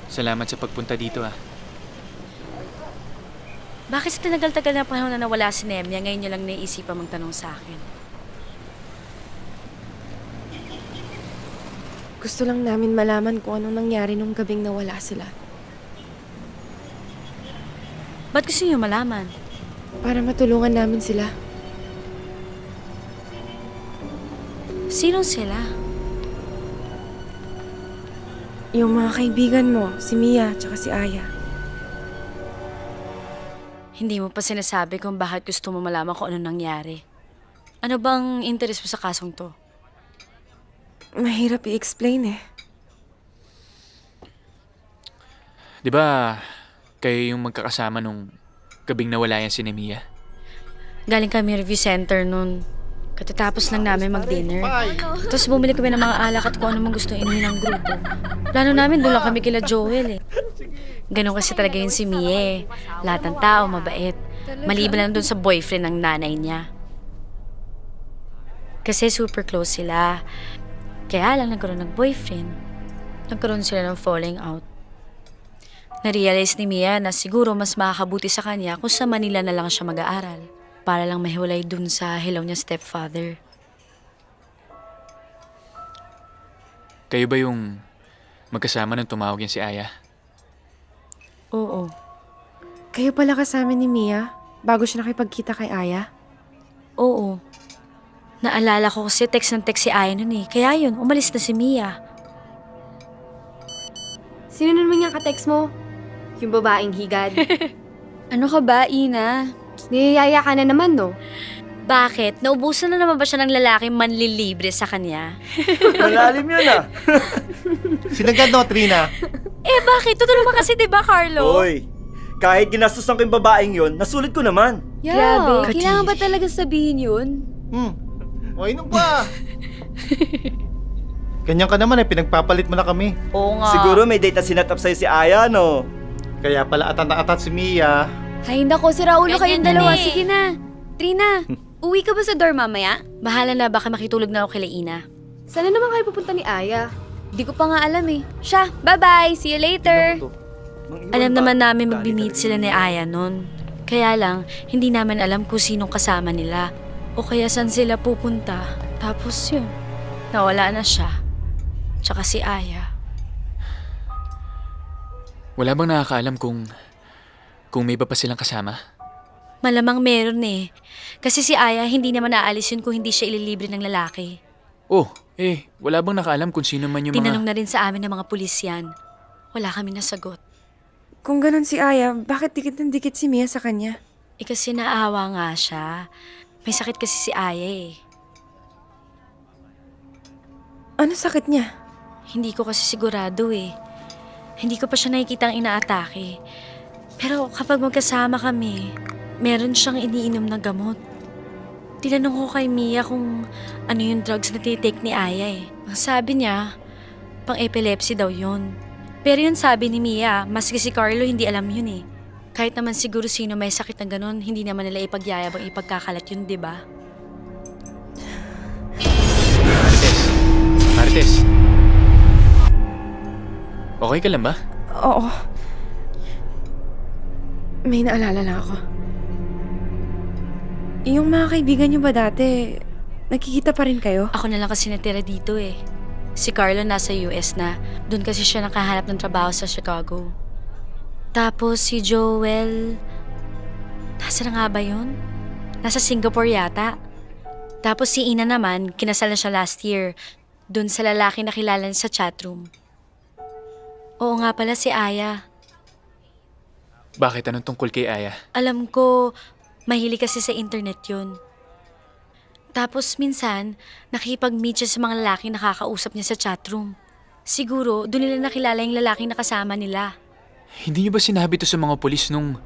Salamat sa pagpunta dito Bakit sa tinagal-tagal na panahon na nawala si Nemia, ngayon niyo lang naisipan magtanong sa akin? Gusto lang namin malaman kung anong nangyari nung gabing nawala sila. Ba't gusto niyo malaman? Para matulungan namin sila. Sino sila? Yung mga kaibigan mo, si Mia at si Aya. Hindi mo pa sinasabi kung bakit gusto mo malaman kung anong nangyari. Ano bang interest mo sa kasong to? Mahirap i-explain eh. Di ba, kayo yung magkakasama nung gabing nawala yan si Mia? Galing kami review center nun. Katatapos lang namin mag-dinner. Tapos bumili kami ng mga alak at kung ano mang gusto inumin ng grupo. Plano namin doon lang kami kila Joel Ganon kasi talaga yun si Mia Lahat ng tao mabait. Maliban lang doon sa boyfriend ng nanay niya. Kasi super close sila. Kaya lang nagkaroon ng boyfriend. Nagkaroon sila ng falling out. Narealize ni Mia na siguro mas makakabuti sa kanya kung sa Manila na lang siya mag-aaral. Para lang mahiwalay dun sa hilaw niya stepfather. Kayo ba yung magkasama nung tumawag yan si Aya? Oo. Kayo pala kasama ni Mia bago siya nakipagkita kay Aya? Oo. Naalala ko kasi text ng text si Aya nun Kaya yun, umalis na si Mia. Sino naman yung ka-text mo? Yung babaeng higad. Ano ka ba, Ina? Niyayaya ka na naman, no? Bakit? Naubusan na naman ba siya ng lalaking manlilibre sa kanya? Malalim yun Sinagad no, Trina? Bakit? Totoo naman kasi, diba, Carlo? Hoy, kahit ginastusan ko yung babaeng yun, nasulit ko naman. Grabe, kailangan ba talaga sabihin yun? O, inom pa! Ganyan ka naman pinagpapalit mo na kami. Oo nga. Siguro may date na sinat up sa'yo si Aya, no? Kaya pala atat na atat si Mia. Hay nako, si Raulo kayong Ganyan dalawa. eh. Sige na. Trina, uwi ka ba sa dorm mamaya? Bahala na, baka makitulog na ako kila Ina. Sana naman kayo pupunta ni Aya. Di ko pa nga alam Siya, bye-bye. See you later. Alam naman namin magbi-meet sila ni Aya nun. Kaya lang, hindi naman alam kung sinong kasama nila. O kaya saan sila pupunta. Tapos yun, nawala na siya. Tsaka si Aya. Wala bang nakakaalam kung may iba pa silang kasama? Malamang meron eh. Kasi si Aya hindi naman aalis yun kung hindi siya ililibre ng lalaki. Oh, wala bang nakaalam kung sino man yung Tinanong mga... na rin sa amin ng mga pulis yan. Wala kami nasagot. Kung ganun si Aya, bakit dikit ng dikit si Mia sa kanya? Kasi naawa nga siya. May sakit kasi si Aya eh. Ano sakit niya? Hindi ko kasi sigurado eh. Hindi ko pa siya nakikitang inaatake. Pero kapag magkasama kami, meron siyang iniinom na gamot. Tinanong ko kay Mia kung ano yung drugs na tinitake ni Aya eh. Ang sabi niya, pang-epilepsy daw yun. Pero yun sabi ni Mia, maski si Carlo hindi alam yun eh. Kahit naman siguro sino may sakit na ganun, hindi naman nila ipagyayabang ipagkakalat yun, di ba? Marites. Okay ka lang ba? Oo. May naalala lang ako. Yung mga kaibigan niyo ba dati, nakikita pa rin kayo? Ako na lang kasi natira dito eh. Si Carlo nasa US na. Doon kasi siya nakahanap ng trabaho sa Chicago. Tapos si Joel... Nasa na nga ba yun? Nasa Singapore yata. Tapos si Ina naman, kinasal na siya last year. Doon sa lalaki na kilala niya sa chatroom. Oo nga pala si Aya. Bakit? Anong tungkol kay Aya? Alam ko, mahilig kasi sa internet yun. Tapos minsan, nakikipag-meet siya sa mga lalaking nakakausap niya sa chatroom. Siguro, doon nila nakilala yung lalaking nakasama nila. Hindi niyo ba sinabi to sa mga polis nung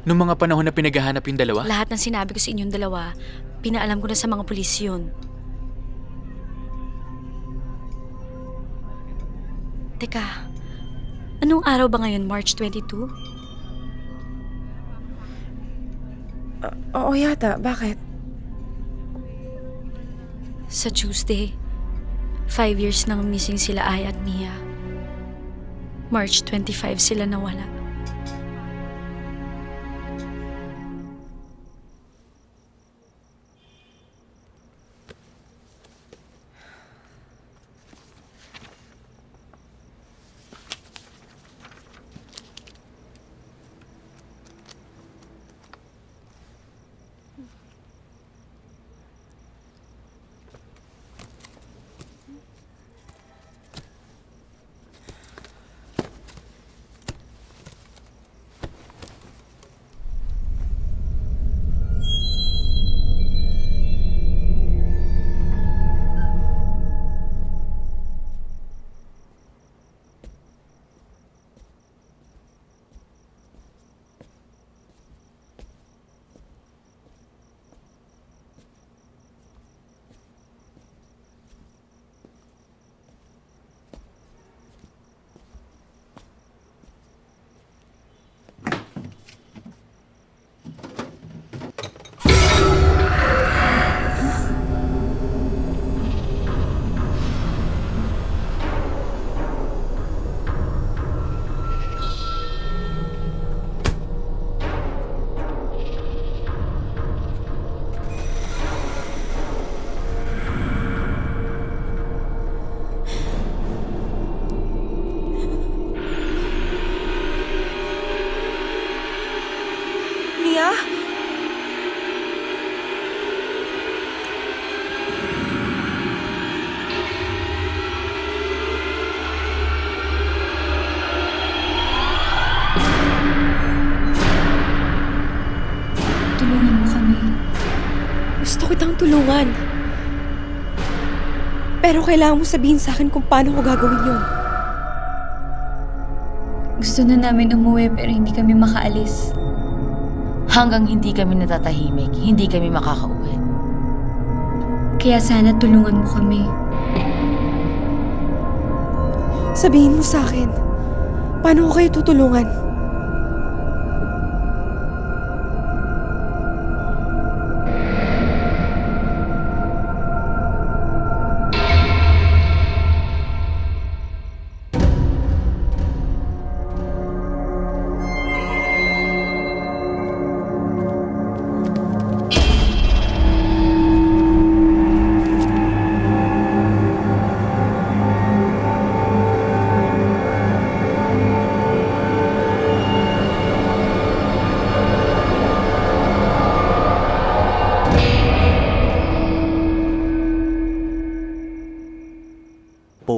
mga panahon na pinaghahanap yung dalawa? Lahat ng sinabi ko sa inyong dalawa, pinaalam ko na sa mga pulis yun. Teka, anong araw ba ngayon? March 22? Oo yata. Bakit? Sa Tuesday, 5 years nang missing sila Aya at Mia. March 25 sila nawala. Mia? Tulungan mo kami. Gusto kitang tulungan. Pero kailangan mo sabihin sa akin kung paano ko gagawin yun. Gusto na namin umuwi pero hindi kami makaalis. Hanggang hindi kami natatahimik, hindi kami makakauwi. Kaya sana tulungan mo kami. Sabihin mo sa akin, paano ko kayo tutulungan?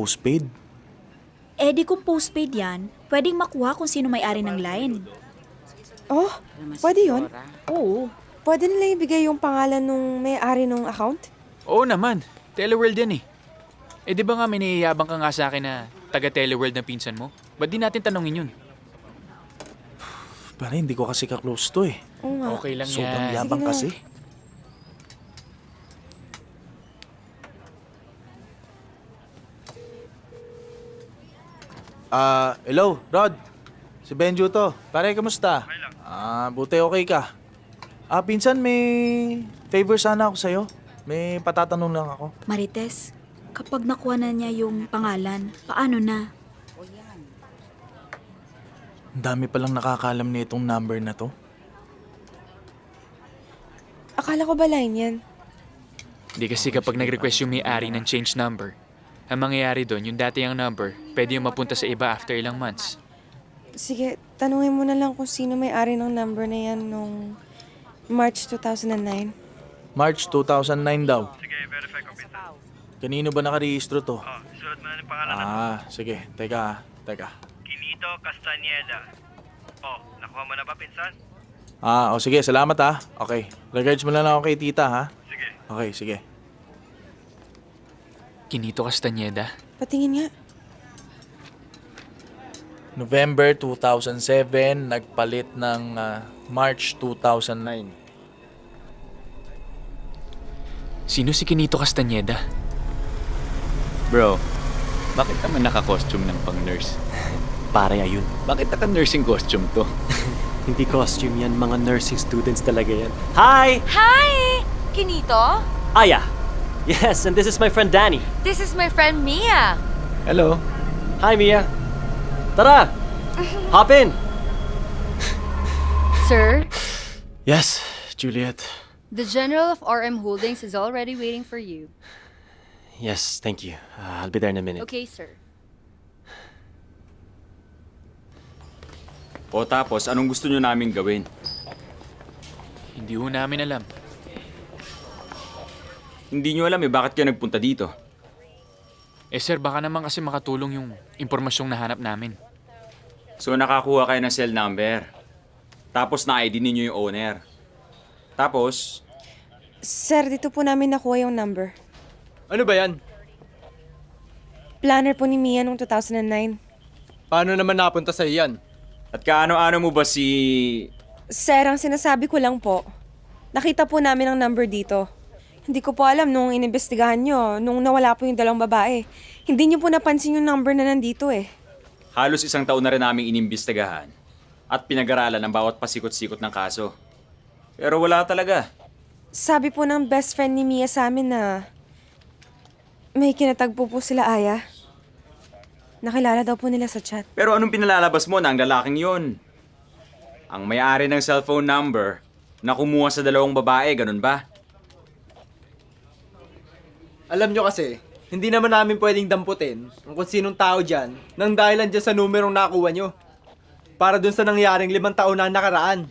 postpaid. Eh di kung postpaid yan, pwedeng makuha kung sino may-ari ng line. Oh, pwede yun? Oo. Pwede nila ibigay yung pangalan nung may-ari ng account? Oo naman. Teleworld yan eh. Eh di ba nga may niyayabang ka nga sa akin na taga-Teleworld na pinsan mo? Ba't di natin tanongin yun? Pare, hindi ko kasi ka-close to eh. Oo nga. Okay lang Sobrang yan. yabang Sige na. kasi. Hello, Rod. Si Benjo to. Pare, kamusta? Buti okay ka. Pinsan, may favor sana ako sa'yo. May patatanong lang ako. Marites, kapag nakuha na niya yung pangalan, paano na? Ang dami palang nakakalam na itong number na to. Akala ko ba line yan? Hindi kasi kapag nag-request yung may-ari ng change number, ang mangyayari doon, yung dati yung number, pwede yung mapunta sa iba after ilang months. Sige, tanungin mo na lang kung sino may-ari ng number na yan nung March 2009. March 2009 daw. Sige, verify ko pinsan. Kanino ba nakarehistro to? Sulat mo na ng pangalan. Sige. Teka. Kinito Castañeda. Nakuha mo na ba, pinsan? Sige. Salamat ha. Okay. Regards mo lang ako kay tita ha. Sige. Okay, sige. Kinito Castañeda. Patingin nga. November 2007, nagpalit ng March 2009. Sino si Kinito Castañeda? Bro, bakit naman naka-costume ng pang-nurse? Pare, ayun. Bakit naka-nursing costume to? Hindi costume yan, mga nursing students talaga yan. Hi! Hi! Kinito? Aya! Yes, and this is my friend Danny. This is my friend Mia. Hello. Hi, Mia. Tara! Hop in! Sir, Yes, Juliet. the General of RM Holdings is already waiting for you. Yes, thank you. I'll be there in a minute. Okay, sir. O tapos, anong gusto nyo naming gawin? Hindi ho namin alam. Hindi nyo alam bakit kayo nagpunta dito. Eh sir, baka naman kasi makatulong yung impormasyong nahanap namin. So nakakuha kayo ng cell number. Tapos na-ID ninyo yung owner. Tapos, Sir, dito po namin nakuha yung number. Ano ba yan? Planner po ni Mia nung 2009. Paano naman napunta sa iyan? at kaano-ano mo ba si... Sir, ang sinasabi ko lang po, nakita po namin ang number dito. Hindi ko po alam nung inimbestigahan nyo, nung nawala po yung dalawang babae. Hindi nyo po napansin yung number na nandito eh. Halos 1 taon na rin namin inimbestigahan at pinag-aralan ang bawat pasikot-sikot ng kaso. Pero wala talaga. Sabi po ng best friend ni Mia sa amin na may kinatagpo po sila Aya. Nakilala daw po nila sa chat. Pero anong pinalalabas mo na ang lalaking yon? Ang may-ari ng cellphone number na kumuha sa dalawang babae, ganun ba? Alam nyo kasi, hindi naman namin pwedeng damputin kung sinong tao dyan nang dahilan dyan sa numerong nakuha nyo. Para dun sa nangyaring 5 taon na nakaraan.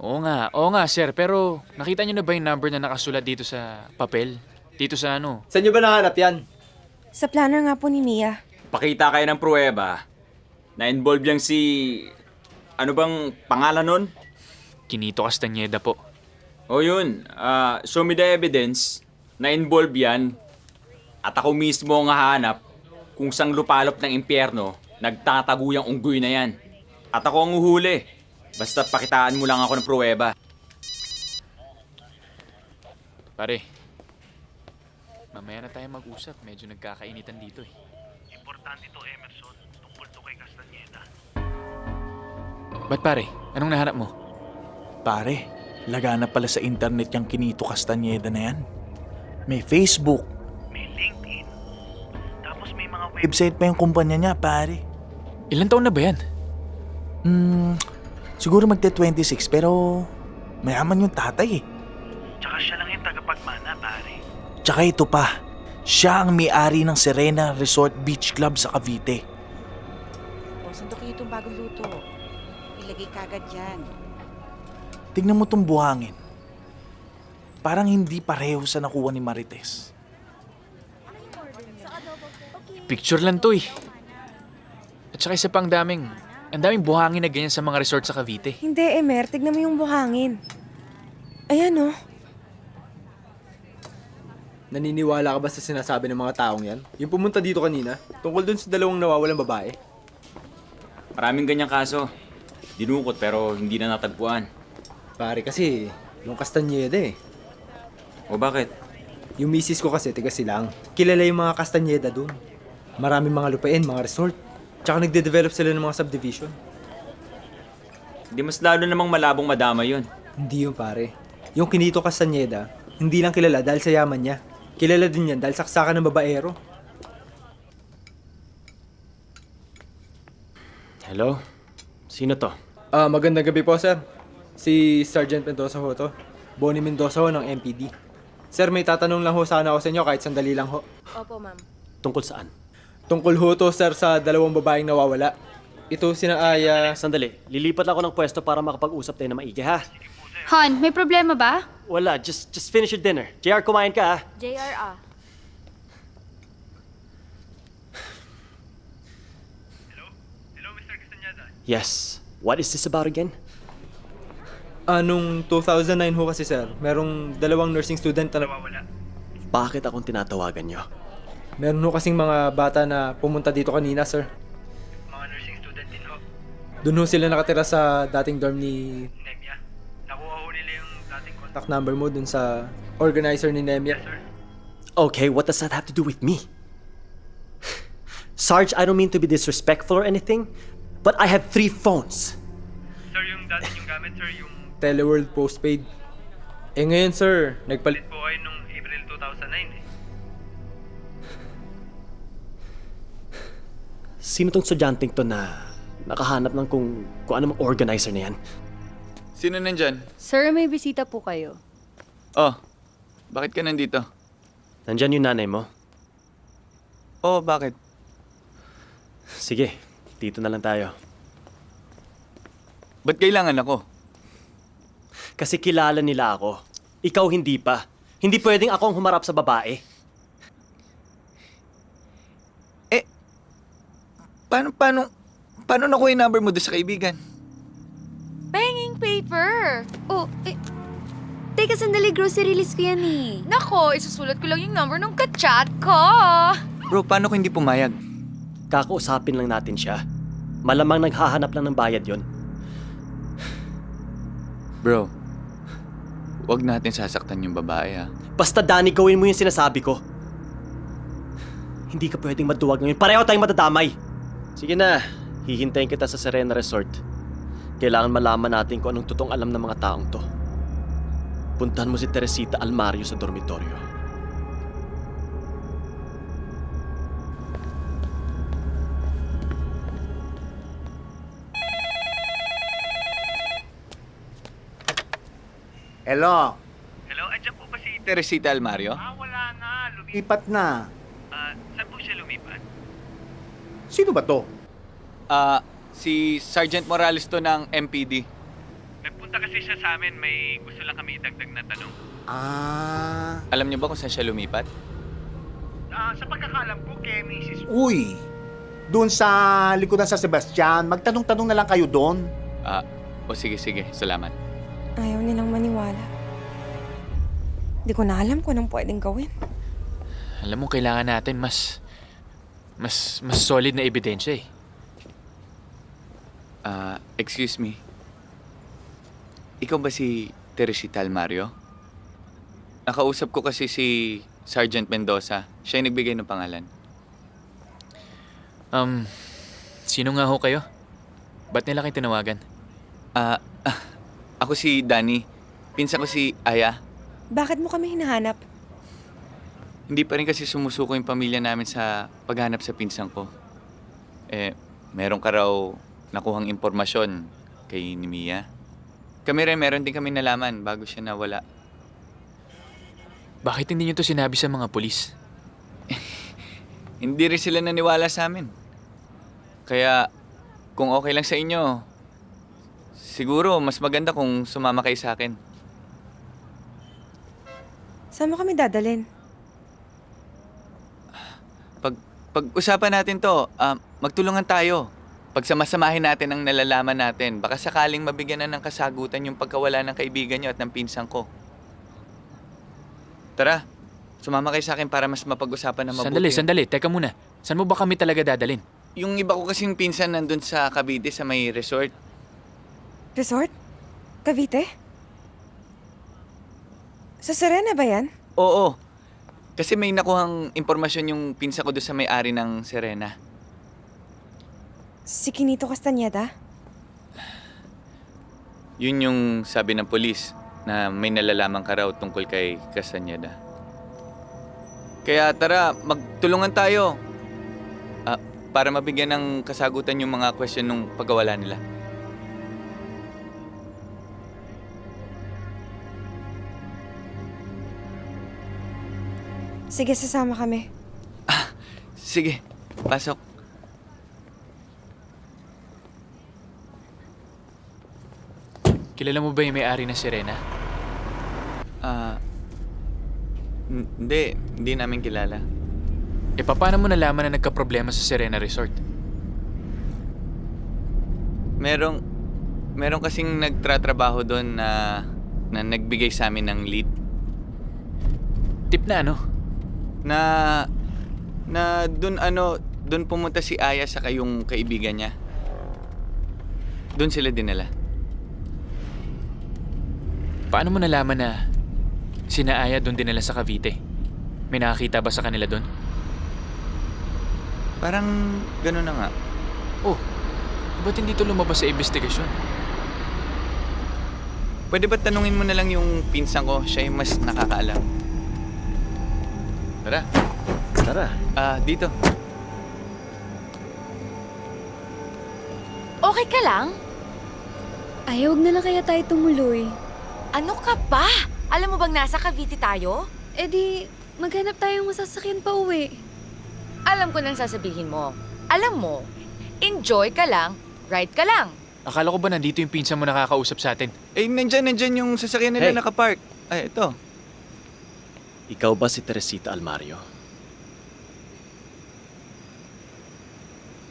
Oo nga sir, pero nakita niyo na ba yung number na nakasulat dito sa papel? Dito sa ano? Saan nyo ba nahanap yan? Sa planner nga po ni Mia. Pakita kayo ng pruweba na involved yang si... Ano bang pangalan nun? Kinito Castañeda po. O yun, show me the evidence na involved yan at ako mismo ang hahanap kung sang lupalop ng impyerno nagtataguyang unggoy na yan. At ako ang uhuli. Basta pakitaan mo lang ako ng pruweba. Pare, mamaya na tayo mag-usap. Medyo nagkakainitan dito eh. Importante to, Emerson, tungkol to kay Castañeda. Ba't pare? Anong nahanap mo? Pare, laganap pala sa internet yung Kinito Castañeda na yan. May Facebook. May LinkedIn. Tapos may mga Website pa yung kumpanya niya, pare. Ilan taon na ba yan? Siguro magte-26 pero mayaman yung tatay eh. Tsaka siya lang yung tagapagmana, pare. Tsaka ito pa, siya ang may-ari ng Serena Resort Beach Club sa Cavite. O, sandok kayo itong bagong luto. Ilagay kagad dyan. Tignan mo tong buhangin. Parang hindi pareho sa nakuha ni Marites. Picture lang to eh. At saka isa pang ang daming buhangin na ganyan sa mga resort sa Cavite. Hindi, Emer. Tignan mo yung buhangin. Ayan, oh. Naniniwala ka ba sa sinasabi ng mga taong yan? Yung pumunta dito kanina, tungkol dun sa dalawang nawawalang babae. Maraming ganyang kaso. Dinukot pero hindi na natagpuan. Pare kasi, yung Castañeda eh. O bakit? Yung misis ko kasi, tiga silang. Kilala yung mga Castañeda dun. Maraming mga lupain, mga resort. Tsaka nagde-develop sila ng mga subdivision. Hindi mas lalo namang malabong madama yun. Hindi yun pare. Yung Quinito Castañeda, hindi lang kilala dahil sa yaman niya. Kilala din yan dahil saksakan ng babaero. Hello? Sino to? Magandang gabi po, sir. Si Sergeant Mendoza ho to. Bonnie Mendoza ho ng MPD. Sir, may tatanong lang ho sana ako sa inyo kahit sandali lang ho. Opo, ma'am. Tungkol saan? Tungkol ho to, sir, sa dalawang babaeng nawawala. Ito sina Aya... Sandali, lilipat ako ng pwesto para makapag-usap tayo na maigi, ha? Han, may problema ba? Wala, just finish your dinner. JR, kumain ka, ha? JR, Yes. What is this about again? Nung 2009 ho kasi, sir, merong dalawang nursing student na nawawala. Bakit akong tinatawagan nyo? Meron ho kasing mga bata na pumunta dito kanina, sir. Mga nursing student din ho. Doon ho sila nakatira sa dating dorm ni Nemia. Nakuha ho nila yung dating contact number mo dun sa organizer ni Nemia. Yes, sir. Okay, what does that have to do with me? Sarge, I don't mean to be disrespectful or anything, but I have 3 phones. Sir, yung dati yung gamit, sir, yung... Teleworld postpaid. Eh ngayon, sir, nagpalit po kayo nung April 2009 eh. Sino tong estudyanteng to na nakahanap ng kung ano mang organizer na yan? Sino nandyan? Sir, may bisita po kayo. Oh, bakit ka nandito? Nandyan yung nanay mo. Oh, bakit? Sige, dito na lang tayo. Ba't kailangan ako? Kasi kilala nila ako. Ikaw hindi pa. Hindi pwedeng ako ang humarap sa babae. Paano nakuha yung number mo doon sa kaibigan? Banging paper! Oh, teka sandali, grocery list ko yan eh. Nako, isusulat ko lang yung number ng kachat ko. Bro, paano ko hindi pumayag? Kakausapin lang natin siya. Malamang naghahanap lang ng bayad yon. Bro, wag natin sasaktan yung babae, ha? Basta Danny, gawin mo yung sinasabi ko. Hindi ka pwedeng maduwag ngayon. Pareho tayong matadamay. Sige na, hihintayin kita sa Serena Resort. Kailangan malaman natin kung anong totoong alam ng mga taong to. Puntahan mo si Teresita Almario sa dormitoryo. Hello? Hello, andyan po ba si... Teresita Almario? Wala na. Lipat na. Saan po siya lumipat? Sino ba to? Si Sergeant Morales to ng MPD. Nagpunta kasi siya sa amin. May gusto lang kami idagdag na tanong. Alam niyo ba kung saan siya lumipat? Sa pagkakalam ko kay Mrs. Uy, doon sa likodan sa Sebastian, magtanong-tanong na lang kayo doon. Sige, salamat. Ayaw nilang maniwala. Hindi ko na alam kung anong pwedeng gawin. Alam mo, kailangan natin mas solid na ebidensya eh. Excuse me. Ikaw ba si Teresita Almario? Nakausap ko kasi si Sergeant Mendoza. Siya yung nagbigay ng pangalan. Sino nga ho kayo? Ba't nila kayo tinawagan? Ako si Danny. Pinsan ko si Aya. Bakit mo kami hinahanap? Hindi pa rin kasi sumusuko yung pamilya namin sa paghanap sa pinsan ko. Meron ka raw nakuhang impormasyon kay ni Mia. Kami rin, meron din kami nalaman bago siya nawala. Bakit hindi niyo to sinabi sa mga pulis? Hindi rin sila naniwala sa amin. Kaya, kung okay lang sa inyo, siguro mas maganda kung sumama kayo sa akin. Saan mo kami dadalhin? pag-usapan natin to. Magtulungan tayo. Pagsamasamahin natin ang nalalaman natin. Baka sakaling mabigyan na ng kasagutan yung pagkawala ng kaibigan nyo at ng pinsan ko. Tara, sumama kayo sa akin para mas mapag-usapan na mabuti. Sandali. Teka muna. Saan mo ba kami talaga dadalin? Yung iba ko kasing pinsan nandun sa Cavite sa may resort. Resort? Cavite? Sa Serena ba yan? Oo. Kasi may nakuhang impormasyon yung pinsan ko doon sa may-ari ng Serena. Si Quinito Castañeda? Yun yung sabi ng polis na may nalalaman ka raw tungkol kay Castañeda. Kaya tara, magtulungan tayo. Para mabigyan ng kasagutan yung mga question nung pagkawala nila. Sige, sasama kami. Sige, pasok. Kilala mo ba yung may-ari ng Serena? Hindi namin kilala. Paano mo nalaman na nagka-problema sa Serena Resort? Merong kasing nagtratrabaho doon na nagbigay sa amin ng lead. Tip na ano? Na doon pumunta si Aya sa yung kaibigan niya. Doon sila dinala. Paano mo nalaman na sina Aya doon dinala sa Cavite? May nakakita ba sa kanila doon? Parang gano'n na nga. Oh, ba't hindi ito lumabas sa investigasyon? Pwede ba tanungin mo na lang yung pinsan ko? Siya yung mas nakakaalam. Tara. Dito. Okay ka lang? Ay, huwag na lang kaya tayo tumuloy. Ano ka ba? Alam mo bang nasa Cavite tayo? Eh di, maghanap tayong masasakyan pa uwi. Alam ko nang sasabihin mo. Alam mo, enjoy ka lang, ride ka lang. Akala ko ba nandito yung pinsan mo nakakausap sa atin? Nandyan yung sasakyan nila nakapark. Ay, ito. Ikaw ba si Teresita Almario?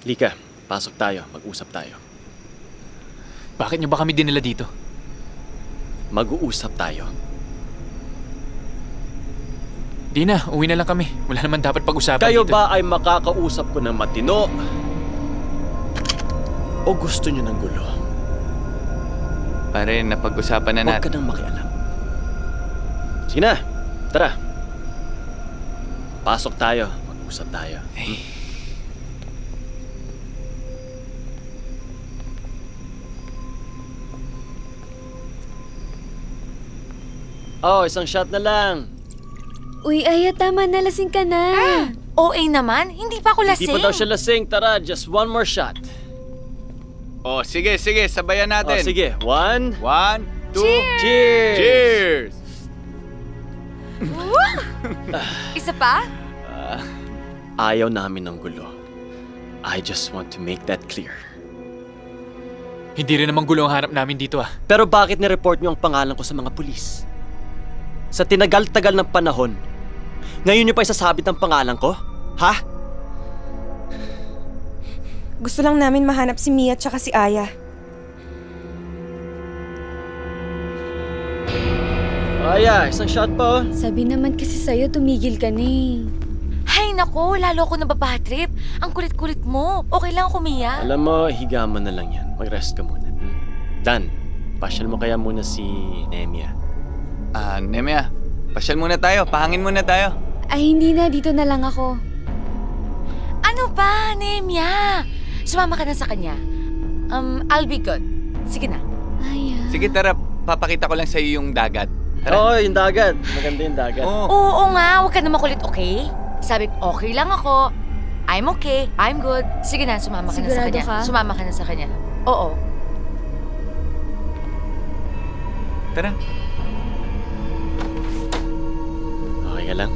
Lika, pasok tayo. Mag-usap tayo. Bakit nyo ba kami dinala dito? Mag-uusap tayo. Di na, uwi na lang kami. Wala naman dapat pag-usapan Kayo dito. ba ay makakausap ko ng matino? O gusto nyo ng gulo? Pare, napag-usapan na Huwag ka natin. nang makialam. Sige na, tara. Pasok tayo. Mag-usap tayo. Oh, isang shot na lang. Uy, Aya, tama na. Lasing ka na. OA naman, hindi pa ako lasing. Hindi pa daw siya lasing. Tara, just one more shot. Oh, sige. Sabayan natin. Oh, sige. 1, 1, 2, cheers! cheers! Isa pa? Ayaw namin ng gulo. I just want to make that clear. Hindi rin namang gulo ang hanap namin dito ah. Pero bakit ni-report niyo ang pangalan ko sa mga pulis? Sa tinagal-tagal ng panahon, ngayon niyo pa isasabit ang pangalan ko? Ha? Gusto lang namin mahanap si Mia at si Aya. Aya, isang shot pa oh. Sabi naman kasi sa'yo, tumigil ka na eh. Hay nako, lalo ako nababatrip. Ang kulit-kulit mo. Okay lang ako, Mia. Alam mo, higa mo na lang yan. Mag-rest ka muna. Dan, pasyal mo kaya muna si Nemia. Nemia, pasyal muna tayo. Pahangin muna tayo. Ay, hindi na. Dito na lang ako. Ano ba, Nemia? Sumama ka na sa kanya. I'll be good. Sige na. Aya. Sige, tara. Papakita ko lang sa'yo yung dagat. Oo, yung dagat. Maganda yung dagat. Oo nga, huwag ka na makulit, okay? Sabi ko, okay lang ako. I'm okay. I'm good. Sige na, sumama ka na sa Sigurado kanya. ka? Sumama ka na sa kanya. Oo. Tara. Okay ka lang?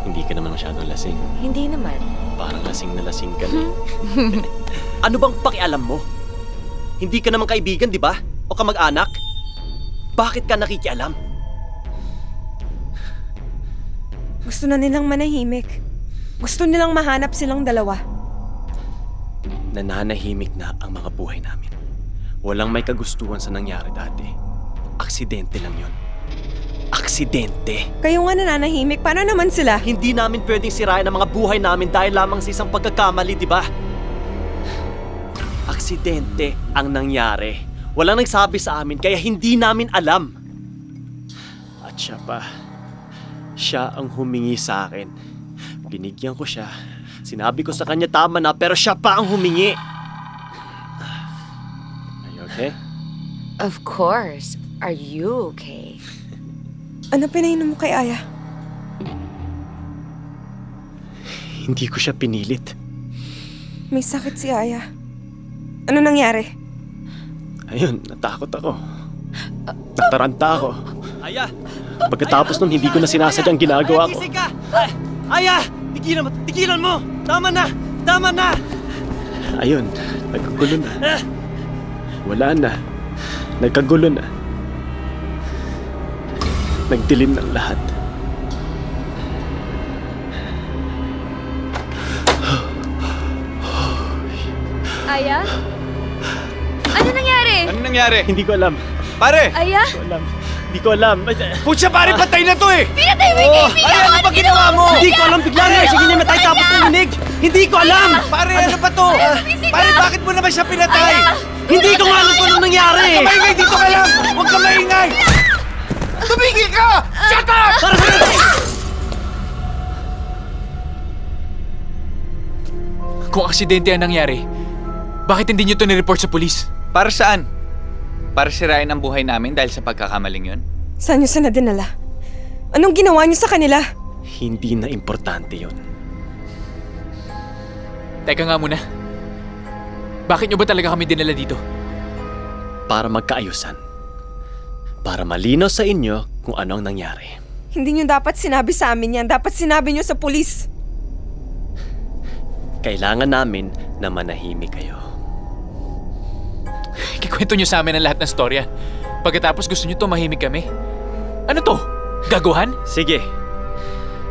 Hindi ka naman masyadong lasing. Hindi naman. Parang lasing na lasing ka na eh. Ano bang pakialam mo? Hindi ka naman kaibigan, di ba? O kamag-anak? Bakit ka nakikialam? Gusto na nilang manahimik. Gusto nilang mahanap silang dalawa. Nananahimik na ang mga buhay namin. Walang may kagustuhan sa nangyari dati. Aksidente lang yon. Aksidente. Kayo nga nananahimik, paano naman sila? Hindi namin pwedeng sirain ang mga buhay namin dahil lamang sa isang pagkakamali, di ba? Aksidente ang nangyari. Walang nagsabi sa amin kaya hindi namin alam. At siya pa, siya ang humingi sa akin. Binigyan ko siya. Sinabi ko sa kanya tama na pero siya pa ang humingi. Are you okay? Of course. Are you okay? Ano pinainom mo kay Aya? Hindi ko siya pinilit. May sakit si Aya. Ano nangyari? Ayun, natakot ako. Nataranta ako. Aya! Pagkatapos nun, hindi ko na sinasadyang ginagawa ko. Gising ka! Aya! Tigilan mo! Tama na! Tama na! Ayun, nagkagulo na. Wala na. Nagkagulo na. Nagdilim ng lahat. Aya? Ano nangyari? Ano nangyari? Hindi ko alam. Pare! Aya? Hindi ko alam. Pucha, pare, patay na to eh! Pinatay mo yung kaibigan ko! Ano ginawa mo? Hindi ko alam. Bigla na sige niya matay tapos narinig. Hindi ko alam. Pare, ano ba to? Pare, bakit mo naman siya pinatay? Hindi ko nga alam kung anong nangyari. Huwag ka maingay dito ka lang! Huwag ka maingay! Tumigil ka! Shut up! Para sa Kung aksidente ang nangyari, bakit hindi nyo to nireport sa pulis? Para saan? Para sirain ang buhay namin dahil sa pagkakamaling yon? Saan nyo sila dinala? Anong ginawa nyo sa kanila? Hindi na importante yon. Teka nga muna. Bakit nyo ba talaga kami dinala dito? Para magkaayusan. Para malinaw sa inyo kung ano ang nangyari. Hindi nyo dapat sinabi sa amin yan. Dapat sinabi nyo sa pulis. Kailangan namin na manahimik kayo. Kikwento nyo sa amin ang lahat ng storya. Pagkatapos gusto nyo tumahimik kami. Ano to? Gaguhan? Sige.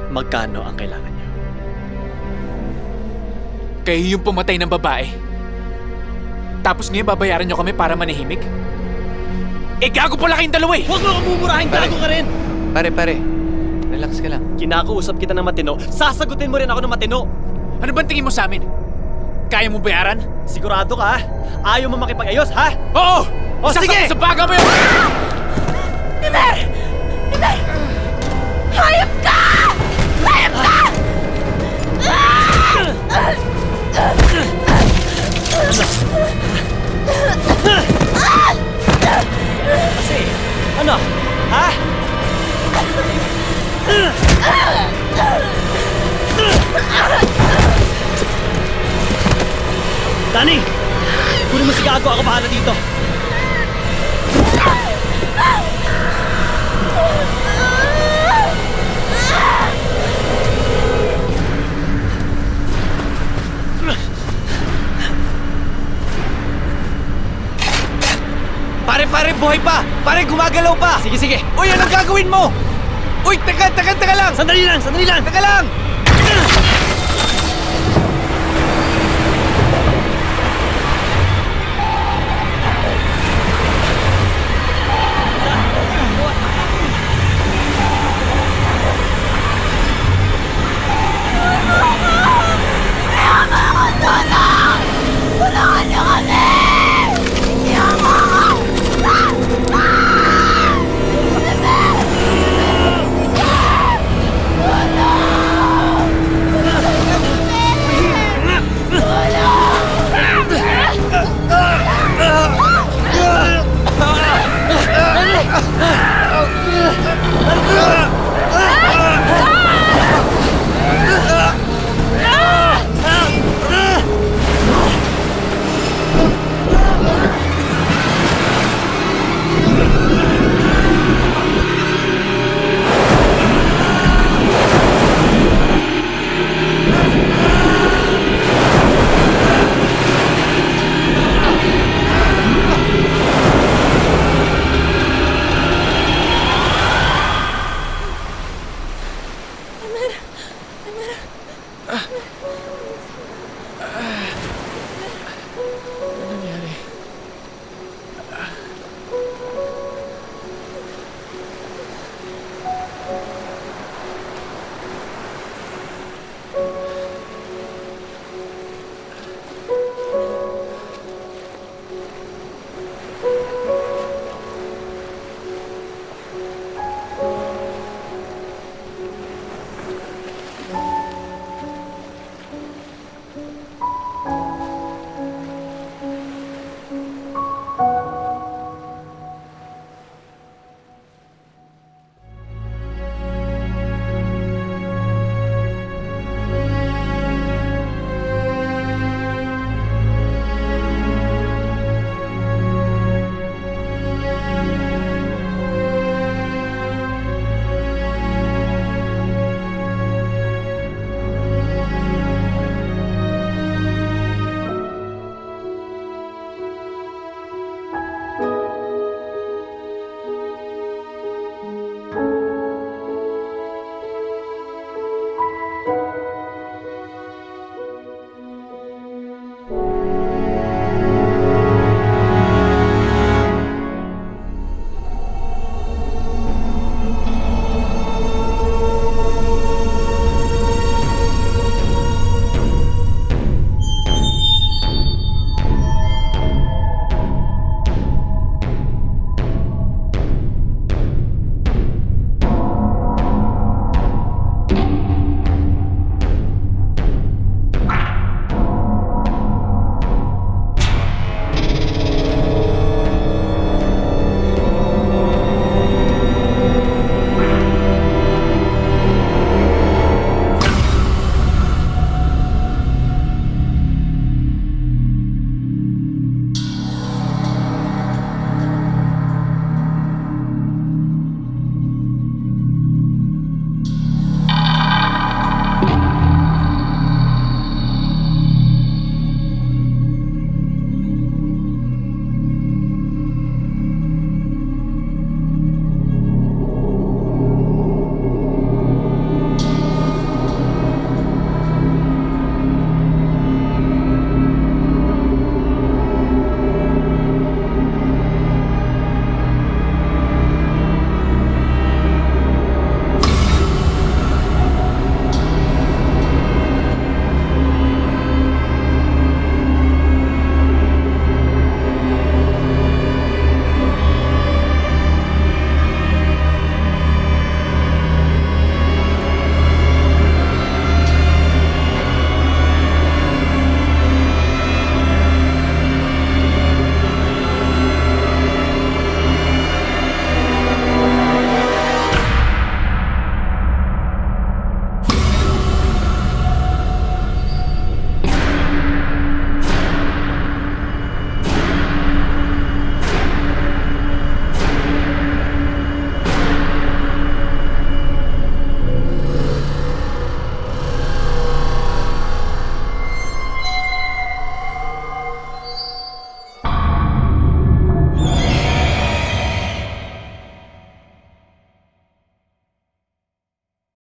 Magkano ang kailangan nyo? Kayo yung pumatay ng babae. Tapos ngayon babayaran nyo kami para manahimik? Eh, gago pala kayong dalawa eh! Huwag mo kamumurahin, gago ka rin! Pare, relax ka lang. Kinakausap kita ng matino, sasagutin mo rin ako ng matino! Ano bang tingin mo sa amin? Kaya mo bayaran? Sigurado ka, ha? Ayaw mo makipag-ayos, ha? Oo! O, sige! Sa baga mo yun! Iber! Iber! Hayop ka! Hayop ka! Kasi, ano? Ha? Dani! Kunin mo si Gago, ako bahala dito. Pare, buhay pa! Pare, gumagalaw pa! Sige. Uy, anong gagawin mo? Uy, teka lang! Sandali lang! Teka lang!